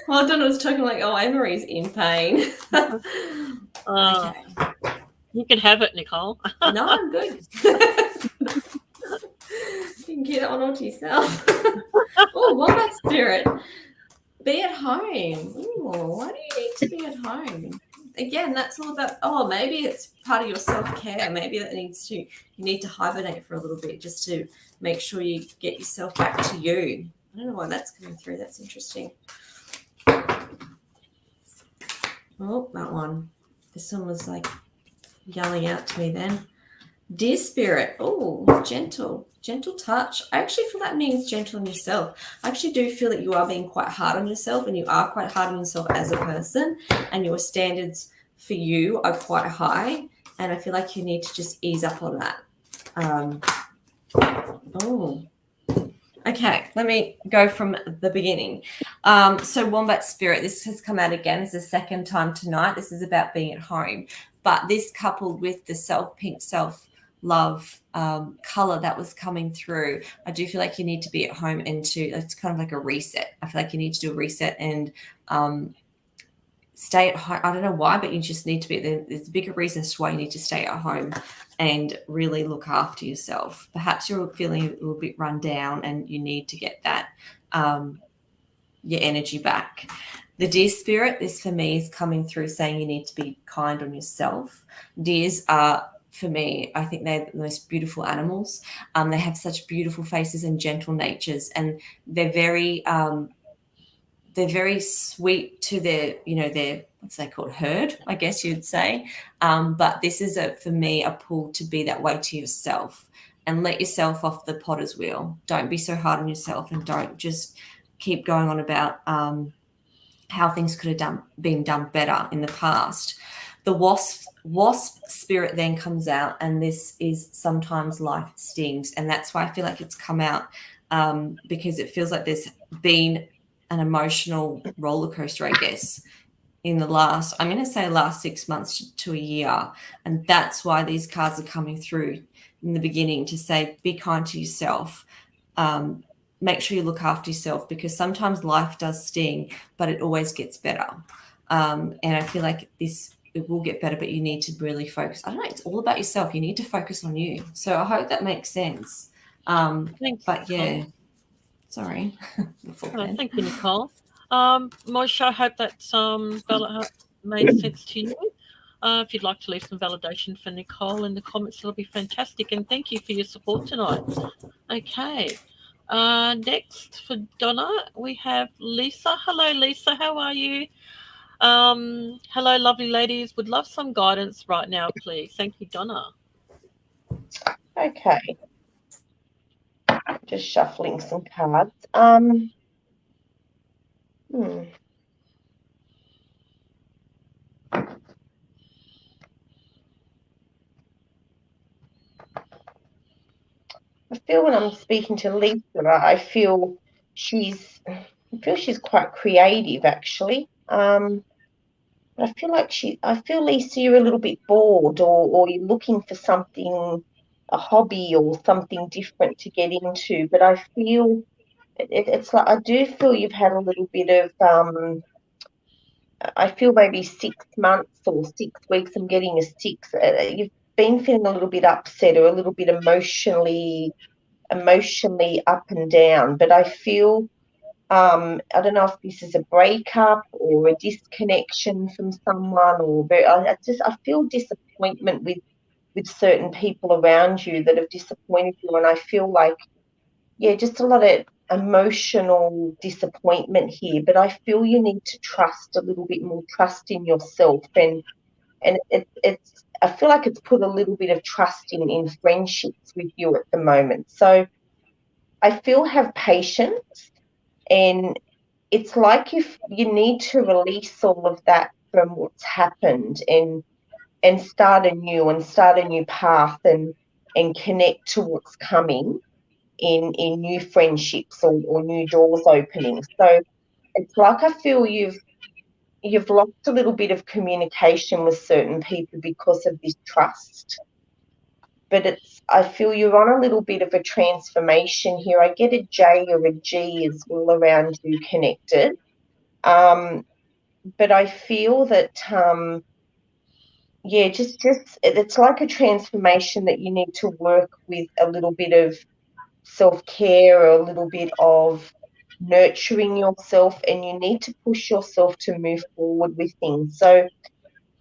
Well, Donna was talking like, oh, Anne-Marie's in pain. Okay.
You can have it, Nicole.
No, I'm good. You can get it on onto yourself. Oh, Wombat Spirit. Be at home. Ooh, why do you need to be at home? Again, that's all about, oh, maybe it's part of your self-care. Maybe that you need to hibernate for a little bit just to make sure you get yourself back to you. I don't know why that's coming through. That's interesting. Oh, that one. This one was like yelling out to me then. Dear Spirit. Oh, gentle touch. I actually feel that means gentle on yourself. I actually do feel that you are being quite hard on yourself, and you are quite hard on yourself as a person, and your standards for you are quite high, and I feel like you need to just ease up on that. Okay, let me go from the beginning. So Wombat Spirit, this has come out again. It's the second time tonight. This is about being at home, but this coupled with the pink self-love color that was coming through, I do feel like you need to be at home and it's kind of like a reset. I feel like you need to do a reset and stay at home. I don't know why, but you just need to be there. There's a bigger reason as to why you need to stay at home and really look after yourself. Perhaps you're feeling a little bit run down and you need to get that your energy back. The Deer Spirit, this for me is coming through saying you need to be kind on yourself. Deers are, for me, I think they're the most beautiful animals. They have such beautiful faces and gentle natures, and they're very sweet to their what's they called, herd, I guess you'd say. But this is for me a pull to be that way to yourself and let yourself off the potter's wheel. Don't be so hard on yourself, and don't just keep going on about how things could have been done better in the past. The wasp spirit then comes out, and this is sometimes life stings, and that's why I feel like it's come out because it feels like there's been an emotional roller coaster, I guess, in the last 6 months to a year. And that's why these cards are coming through in the beginning to say, be kind to yourself. Make sure you look after yourself, because sometimes life does sting, but it always gets better. And I feel like it will get better, but you need to really focus. I don't know. It's all about yourself. You need to focus on you. So I hope that makes sense.
Thanks,
but yeah.
Nicole.
Sorry.
Thank you, Nicole. Moisha, I hope that made sense to you. If you'd like to leave some validation for Nicole in the comments, it'll be fantastic. And thank you for your support tonight. Okay. Next for Donna, we have Lisa. Hello, Lisa. How are you? Hello, lovely ladies. Would love some guidance right now, please. Thank you, Donna.
Okay. Just shuffling some cards. I feel when I'm speaking to Lisa, I feel she's quite creative, actually. I feel Lisa, you're a little bit bored, or you're looking for something, a hobby or something different to get into. But I feel it's like, I do feel you've had a little bit of I feel maybe 6 months or 6 weeks. I'm getting a 6. You've been feeling a little bit upset or a little bit emotionally up and down. But I feel I don't know if this is a breakup or a disconnection from someone, I feel disappointment with certain people around you that have disappointed you, and I feel like, yeah, just a lot of emotional disappointment here. But I feel you need to trust a little bit more, trust in yourself, and it's I feel like it's put a little bit of trust in friendships with you at the moment. So I feel have patience, and it's like if you need to release all of that from what's happened and start a new path and connect to what's coming in new friendships or new doors opening. So it's like I feel you've lost a little bit of communication with certain people because of this trust. but I feel you're on a little bit of a transformation here. I get a J or a G as well around you connected. But I feel that, just it's like a transformation that you need to work with a little bit of self-care or a little bit of nurturing yourself, and you need to push yourself to move forward with things. So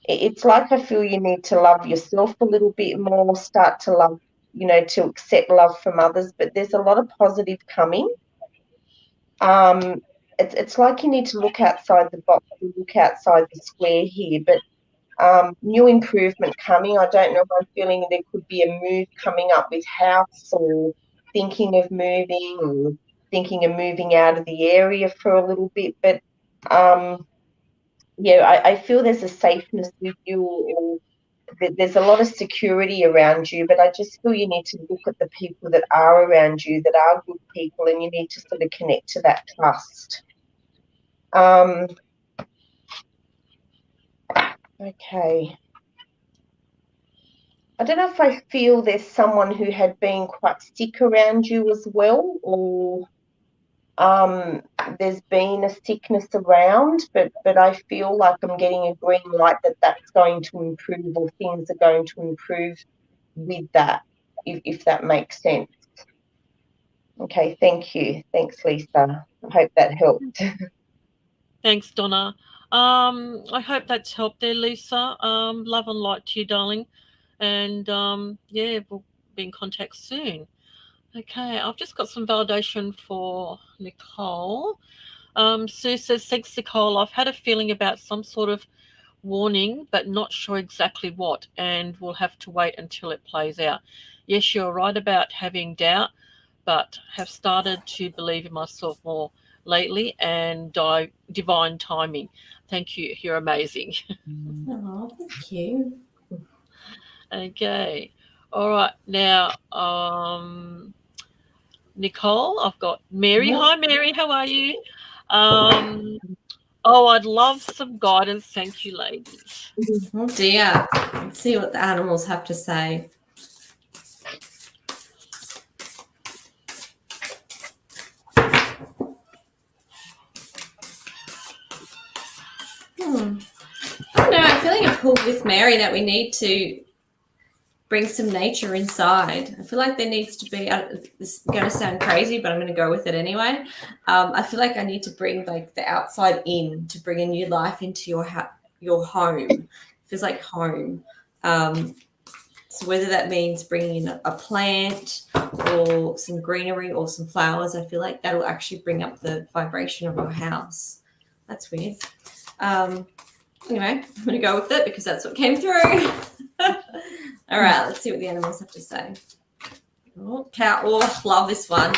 it's like I feel you need to love yourself a little bit more, start to love, to accept love from others, but there's a lot of positive coming. It's like you need to look outside the box, look outside the square here, but new improvement coming. I don't know, I'm feeling there could be a move coming up with house, or thinking of moving, or thinking of moving out of the area for a little bit, but I feel there's a safeness with you, or there's a lot of security around you, but I just feel you need to look at the people that are around you, that are good people, and you need to sort of connect to that trust. Okay. I don't know if I feel there's someone who had been quite sick around you as well, or there's been a sickness around, but I feel like I'm getting a green light that that's going to improve, or things are going to improve with that, if that makes sense. Okay, thank you. Thanks, Lisa. I hope that helped.
Thanks, Donna. I hope that's helped there, Lisa. Love and light to you, darling. And we'll be in contact soon. Okay, I've just got some validation for Nicole. Sue says, thanks, Nicole. I've had a feeling about some sort of warning, but not sure exactly what, and we'll have to wait until it plays out. Yes, you're right about having doubt, but have started to believe in myself more lately, and divine timing. Thank you. You're amazing.
Oh, thank you.
Okay. All right. Now, Nicole, I've got Mary. Hi, Mary. How are you? I'd love some guidance. Thank you, ladies.
Oh dear. Let's see what the animals have to say. I don't know. I'm feeling a pull with Mary that we need to bring some nature inside. I feel like there needs to be, this is going to sound crazy, but I'm going to go with it anyway. I feel like I need to bring like the outside in, to bring a new life into your home. It feels like home. So whether that means bringing in a plant or some greenery or some flowers, I feel like that'll actually bring up the vibration of your house. That's weird. Anyway, I'm going to go with it because that's what came through. All right, let's see what the animals have to say. Oh, cow. Oh, love this one.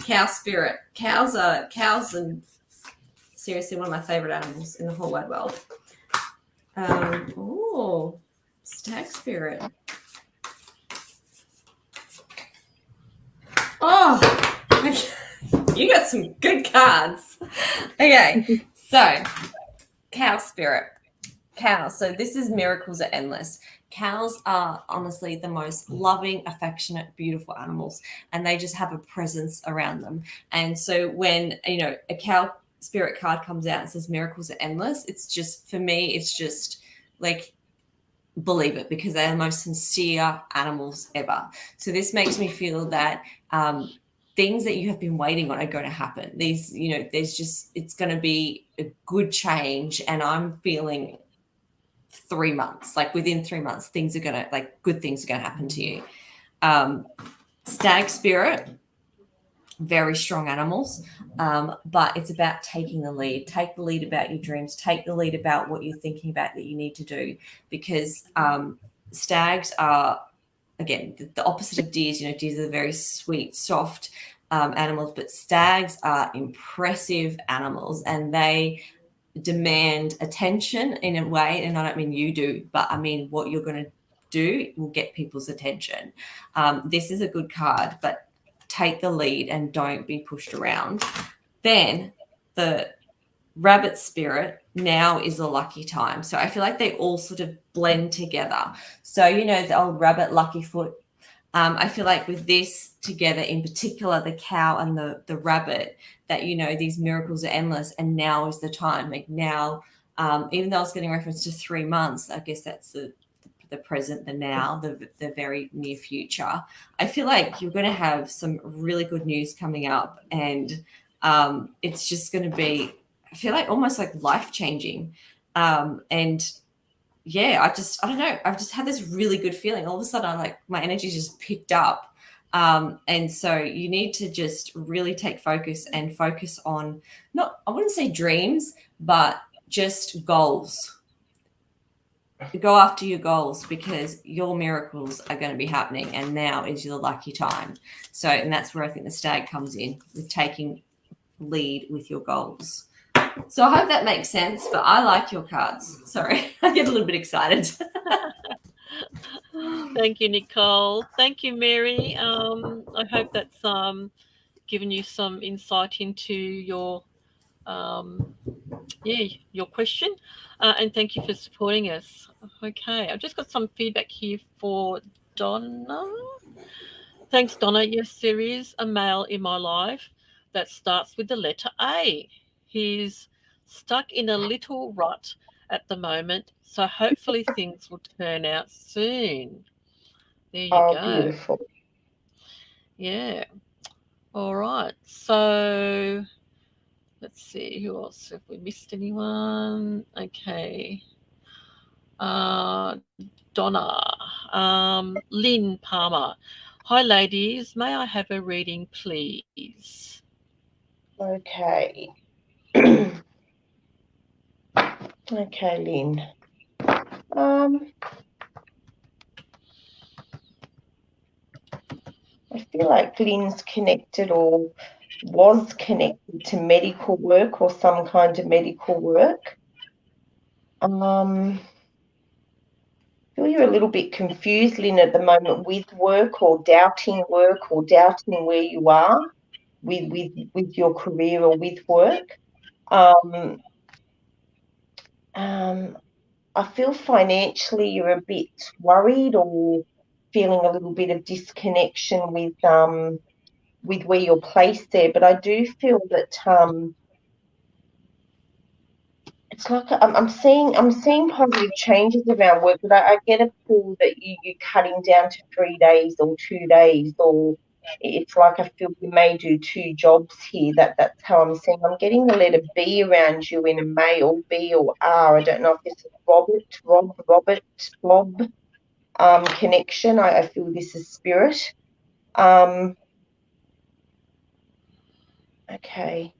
Cow spirit. Cows and seriously one of my favorite animals in the whole wide world. Stag spirit. Oh, you got some good cards. Okay, so cow spirit. Cows. So this is miracles are endless. Cows are honestly the most loving, affectionate, beautiful animals, and they just have a presence around them. And so when, a cow spirit card comes out and says miracles are endless, it's just, for me, it's just like, believe it, because they are the most sincere animals ever. So this makes me feel that things that you have been waiting on are going to happen. These, it's going to be a good change, and I'm feeling 3 months, like within 3 months, good things are going to happen to you. Stag spirit, very strong animals, but it's about taking the lead. Take the lead about your dreams. Take the lead about what you're thinking about that you need to do, because stags are, again, the opposite of deers. Deers are very sweet, soft animals, but stags are impressive animals, and they demand attention in a way, and I don't mean you do, but I mean what you're going to do will get people's attention. This is a good card, but take the lead and don't be pushed around. Then the rabbit spirit, now is a lucky time. So I feel like they all sort of blend together. So the old rabbit lucky foot, I feel like with this together, in particular, the cow and the rabbit, that, you know, these miracles are endless, and now is the time. Like now, even though I was getting reference to 3 months, I guess that's the present, the now, the very near future. I feel like you're going to have some really good news coming up, and it's just going to be, I feel like, almost like life changing. And yeah, I don't know. I've just had this really good feeling. All of a sudden, my energy just picked up. And so you need to just really take focus and focus on, not, I wouldn't say dreams, but just goals. Go after your goals, because your miracles are going to be happening, and now is your lucky time. So, and that's where I think the stag comes in, with taking lead with your goals. So I hope that makes sense, but I like your cards. Sorry, I get a little bit excited.
Thank you, Nicole. Thank you, Mary. I hope that's given you some insight into your your question, and thank you for supporting us. Okay, I've just got some feedback here for Donna. Thanks, Donna. Yes, there is a male in my life that starts with the letter A. He's stuck in a little rut at the moment, so hopefully things will turn out soon. There you
Oh,
go.
beautiful.
Yeah. All right. So let's see, who else? Have we missed anyone? Okay. Donna. Lynn Palmer. Hi, ladies. May I have a reading, please?
Okay. Okay, Lynn. I feel like Lynn's connected, or was connected, to medical work or some kind of medical work. I feel you're a little bit confused, Lynn, at the moment, with work, or doubting where you are with your career or with work. I feel financially you're a bit worried, or feeling a little bit of disconnection with where you're placed there. But I do feel that it's like I'm seeing positive changes around work, but I get a pull that you're cutting down to 3 days or 2 days, or it's like I feel you may do 2 jobs here. That's how I'm seeing. I'm getting the letter B around you in a male, B or R. I don't know if this is Bob connection. I feel this is spirit. Okay.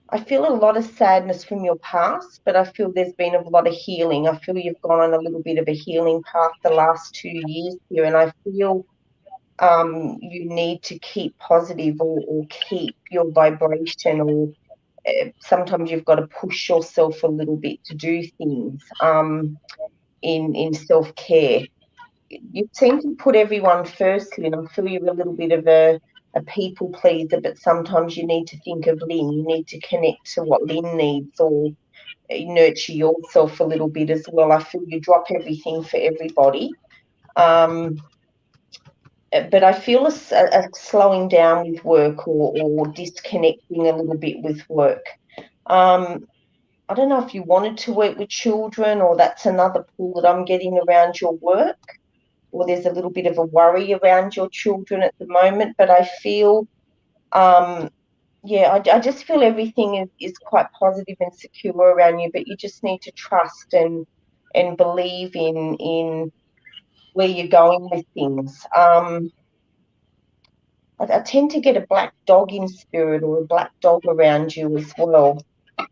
I feel a lot of sadness from your past, but I feel there's been a lot of healing. I feel you've gone on a little bit of a healing path the last 2 years here, and I feel you need to keep positive, or keep your vibration, or sometimes you've got to push yourself a little bit to do things in self-care. You seem to put everyone first, Lynn. I feel you're a little bit of a people pleaser, but sometimes you need to think of Lynn. You need to connect to what Lynn needs, or nurture yourself a little bit as well. I feel you drop everything for everybody. But I feel a slowing down with work, or disconnecting a little bit with work. I don't know if you wanted to work with children, or that's another pull that I'm getting around your work, or there's a little bit of a worry around your children at the moment. But I feel, I just feel everything is quite positive and secure around you, but you just need to trust and believe in where you're going with things. I tend to get a black dog in spirit, or a black dog around you as well.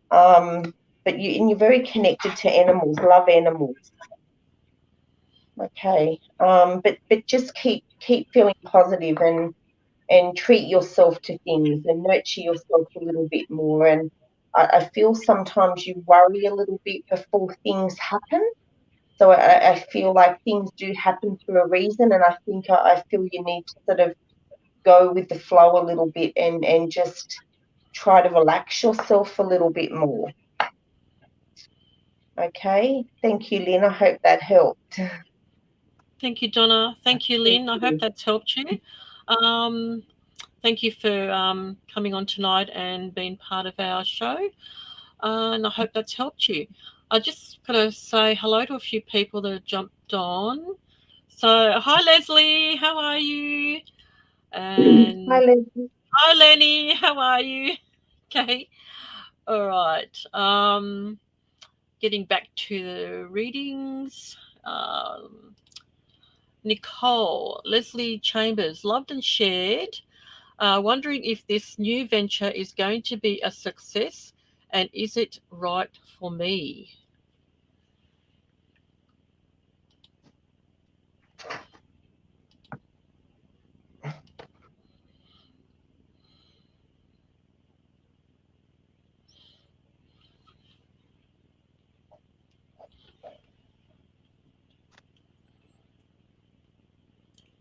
But you're very connected to animals, love animals. Okay. But just keep feeling positive, and treat yourself to things, and nurture yourself a little bit more. And I feel sometimes you worry a little bit before things happen. So I feel like things do happen for a reason, and I think I feel you need to sort of go with the flow a little bit, and just try to relax yourself a little bit more. Okay. Thank you, Lynn. I hope that helped.
Thank you, Donna. Thank you, Lynn. I hope that's helped you. Thank you for coming on tonight and being part of our show. And I hope that's helped you. I just got to say hello to a few people that have jumped on. So, hi, Leslie. How are you? And
Hi, Leslie.
hi, Lenny. How are you? Okay. All right. Getting back to the readings. Nicole, Leslie Chambers, loved and shared. Wondering if this new venture is going to be a success and is it right for me?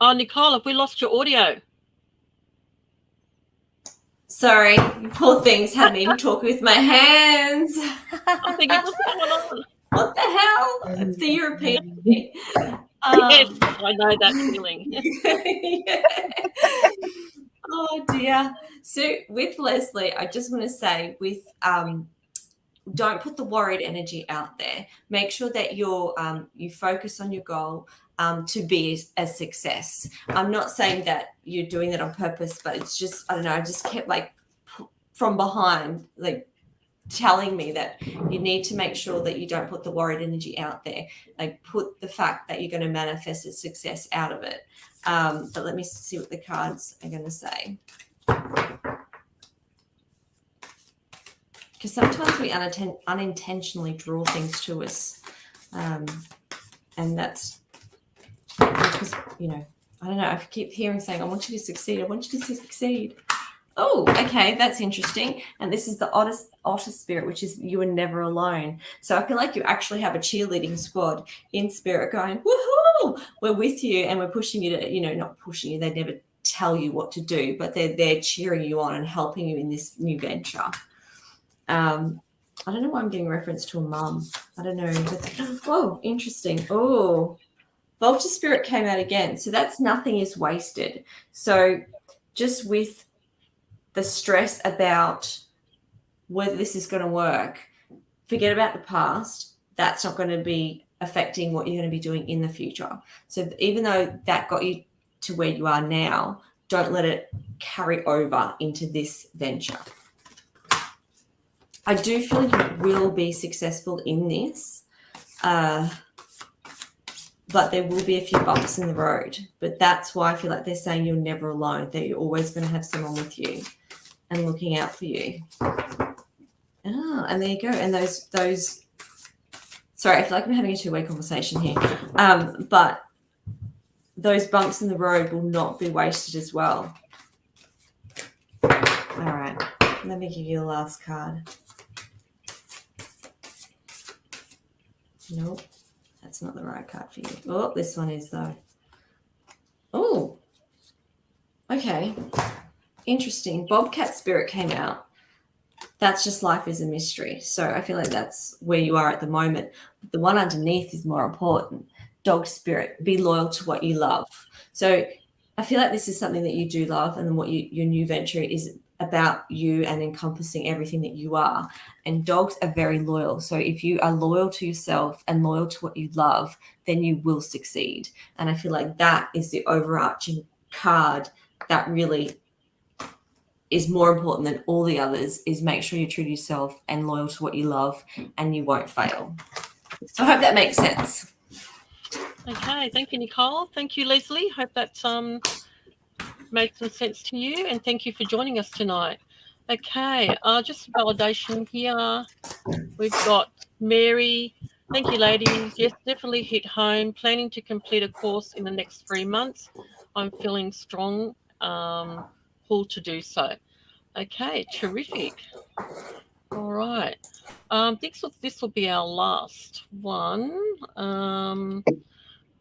Oh, Nicole, have we lost your audio?
Sorry, you poor things had me talking with my hands.
I'm thinking, what's going on?
What the hell? It's the European thing.
Yes, I know that feeling.
Yeah. Oh dear. So with Leslie, I just want to say don't put the worried energy out there. Make sure that you focus on your goal to be a success. I'm not saying that you're doing that on purpose, but it's just, I don't know, I just kept from behind, telling me that you need to make sure that you don't put the worried energy out there. Put the fact that you're going to manifest a success out of it. But let me see what the cards are going to say. Because sometimes we unintentionally draw things to us. And that's because, I don't know, I keep hearing saying, I want you to succeed. I want you to succeed. Oh, okay, that's interesting. And this is the otter spirit, which is you are never alone. So I feel like you actually have a cheerleading squad in spirit going, woohoo, we're with you and we're pushing you to, not pushing you. They never tell you what to do, but they're cheering you on and helping you in this new venture. I don't know why I'm getting reference to a mum. I don't know. Oh, interesting. Oh, Vulture Spirit came out again. So that's nothing is wasted. So just with the stress about whether this is going to work, forget about the past. That's not going to be affecting what you're going to be doing in the future. So even though that got you to where you are now, don't let it carry over into this venture. I do feel you will be successful in this, but there will be a few bumps in the road. But that's why I feel like they're saying you're never alone, that you're always going to have someone with you and looking out for you. And there you go. And those sorry, I feel like I'm having a two-way conversation here. But those bumps in the road will not be wasted as well. All right, let me give you the last card. Nope, that's not the right card for you. Oh, this one is though. Oh, okay. Interesting. Bobcat Spirit came out. That's just life is a mystery. So I feel like that's where you are at the moment. But the one underneath is more important. Dog Spirit, be loyal to what you love. So I feel like this is something that you do love, and then what your new venture is about you and encompassing everything that you are. And dogs are very loyal. So if you are loyal to yourself and loyal to what you love, then you will succeed. And I feel like that is the overarching card that really is more important than all the others, is make sure you're true to yourself and loyal to what you love, and you won't fail. So I hope that makes sense.
Okay, thank you, Nicole. Thank you, Leslie. Hope that made some sense to you, and thank you for joining us tonight. Okay, just validation here. We've got Mary. Thank you, ladies. Yes, definitely hit home. Planning to complete a course in the next 3 months. I'm feeling strong pull to do so. Okay, terrific. All right. This will be our last one.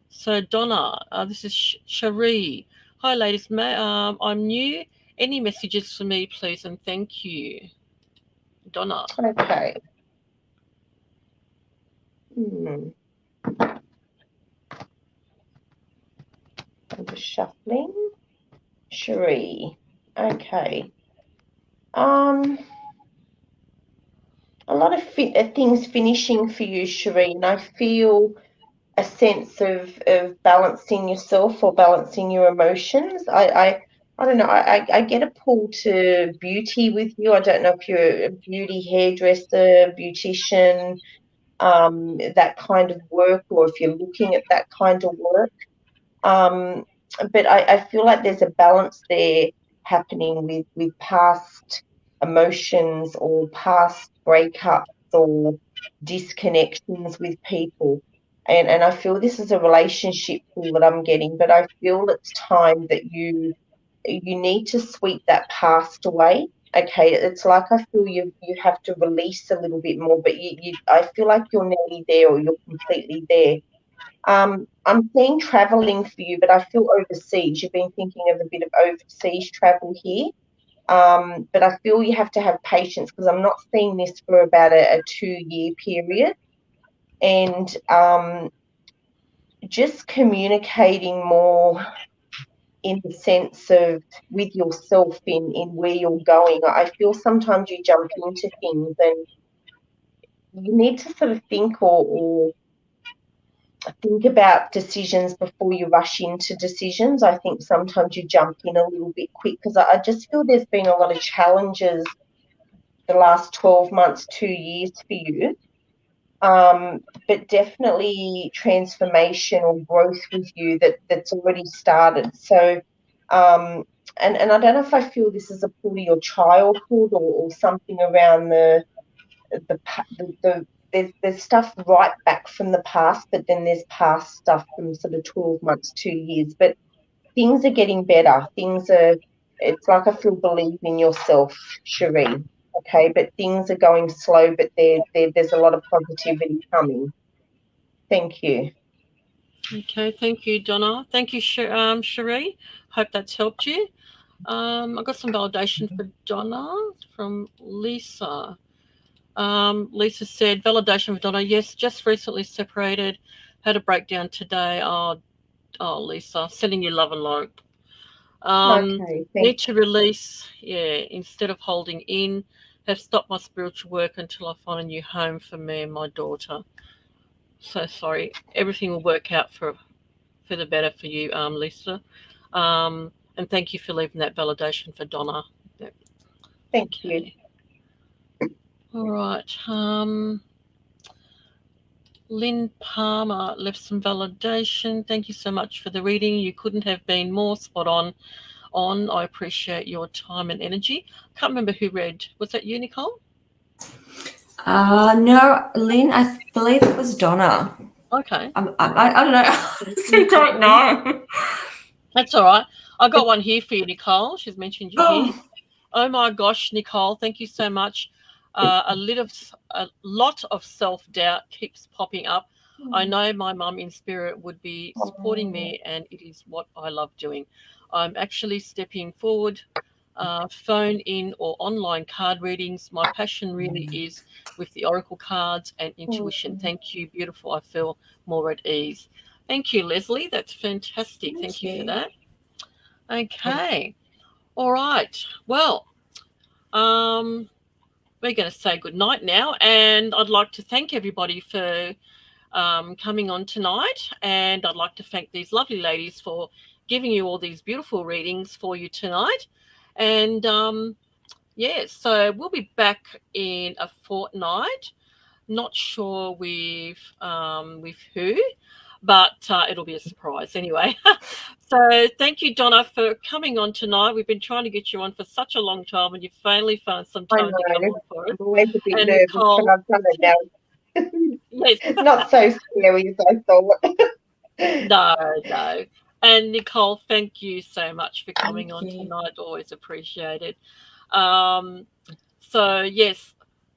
So Donna, this is Cherie. Hi, ladies. I'm new. Any messages for me, please, and thank you, Donna.
Okay. I'm just shuffling. Cherie. Okay. A lot of things finishing for you, Cherie, and I feel a sense of balancing yourself or balancing your emotions. I don't know. I get a pull to beauty with you. I don't know if you're a beauty hairdresser, beautician, that kind of work, or if you're looking at that kind of work. But I feel like there's a balance there happening with past emotions or past breakups or disconnections with people. And I feel this is a relationship pull that I'm getting, but I feel it's time that you need to sweep that past away. Okay, it's like I feel you have to release a little bit more, but I feel like you're nearly there or you're completely there. I'm seeing traveling for you, but I feel overseas. You've been thinking of a bit of overseas travel here. But I feel you have to have patience because I'm not seeing this for about a 2-year period. And just communicating more in the sense of with yourself in where you're going. I feel sometimes you jump into things and you need to sort of think or think about decisions before you rush into decisions. I think sometimes you jump in a little bit quick because I just feel there's been a lot of challenges the last 12 months, 2 years for you. But definitely transformation or growth with you that's already started. So, and I don't know if I feel this is a pull to your childhood or something around the there's stuff right back from the past, but then there's past stuff from sort of 12 months, 2 years. But things are getting better. It's like I feel believe in yourself, Cherie. Okay, but things are going slow, but there's a lot of positivity coming. Thank you.
Okay, thank you, Donna. Thank you, Cherie. Hope that's helped you. I got some validation for Donna from Lisa. Lisa said, validation for Donna. Yes, just recently separated. Had a breakdown today. Oh, Lisa, sending you love and light.
Okay,
Need to release, instead of holding in. Have stopped my spiritual work until I find a new home for me and my daughter. So sorry. Everything will work out for the better for you, Lisa. And thank you for leaving that validation for Donna. Yep.
Thank you.
All right. Lynn Palmer left some validation. Thank you so much for the reading. You couldn't have been more spot on. I appreciate your time and energy. Can't remember who read. Was that you, Nicole?
No, Lynn, I believe it was Donna.
Okay.
I don't know. I don't know.
That's all right. I got one here for you, Nicole. She's mentioned you here. Oh my gosh, Nicole, thank you so much. A lot of self-doubt keeps popping up. I know my mum in spirit would be supporting me, and it is what I love doing. I'm actually stepping forward, phone in or online card readings. My passion really is with the oracle cards and intuition. Thank you, beautiful. I feel more at ease. Thank you, Leslie. That's fantastic. Thank you for that. Okay. All right. Well, we're going to say good night now, and I'd like to thank everybody for coming on tonight, and I'd like to thank these lovely ladies for giving you all these beautiful readings for you tonight. And so we'll be back in a fortnight. Not sure with who, but it'll be a surprise anyway. So thank you, Donna, for coming on tonight. We've been trying to get you on for such a long time, and you finally found some time to come on for us.
I'm always a bit
And
nervous,
Nicole,
but I've done it now.
yes.
It's not so scary as I thought.
No. And Nicole, thank you so much for coming on
you.
tonight. Always appreciated. So yes,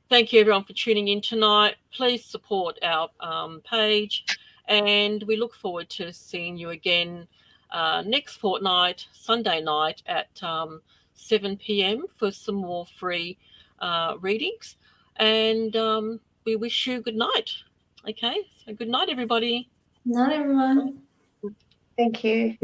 thank you everyone for tuning in tonight. Please support our page, and we look forward to seeing you again next fortnight, Sunday night at 7 p.m. for some more free readings. And we wish you good night. Okay, so good night, everybody.
Not everyone.
Thank you.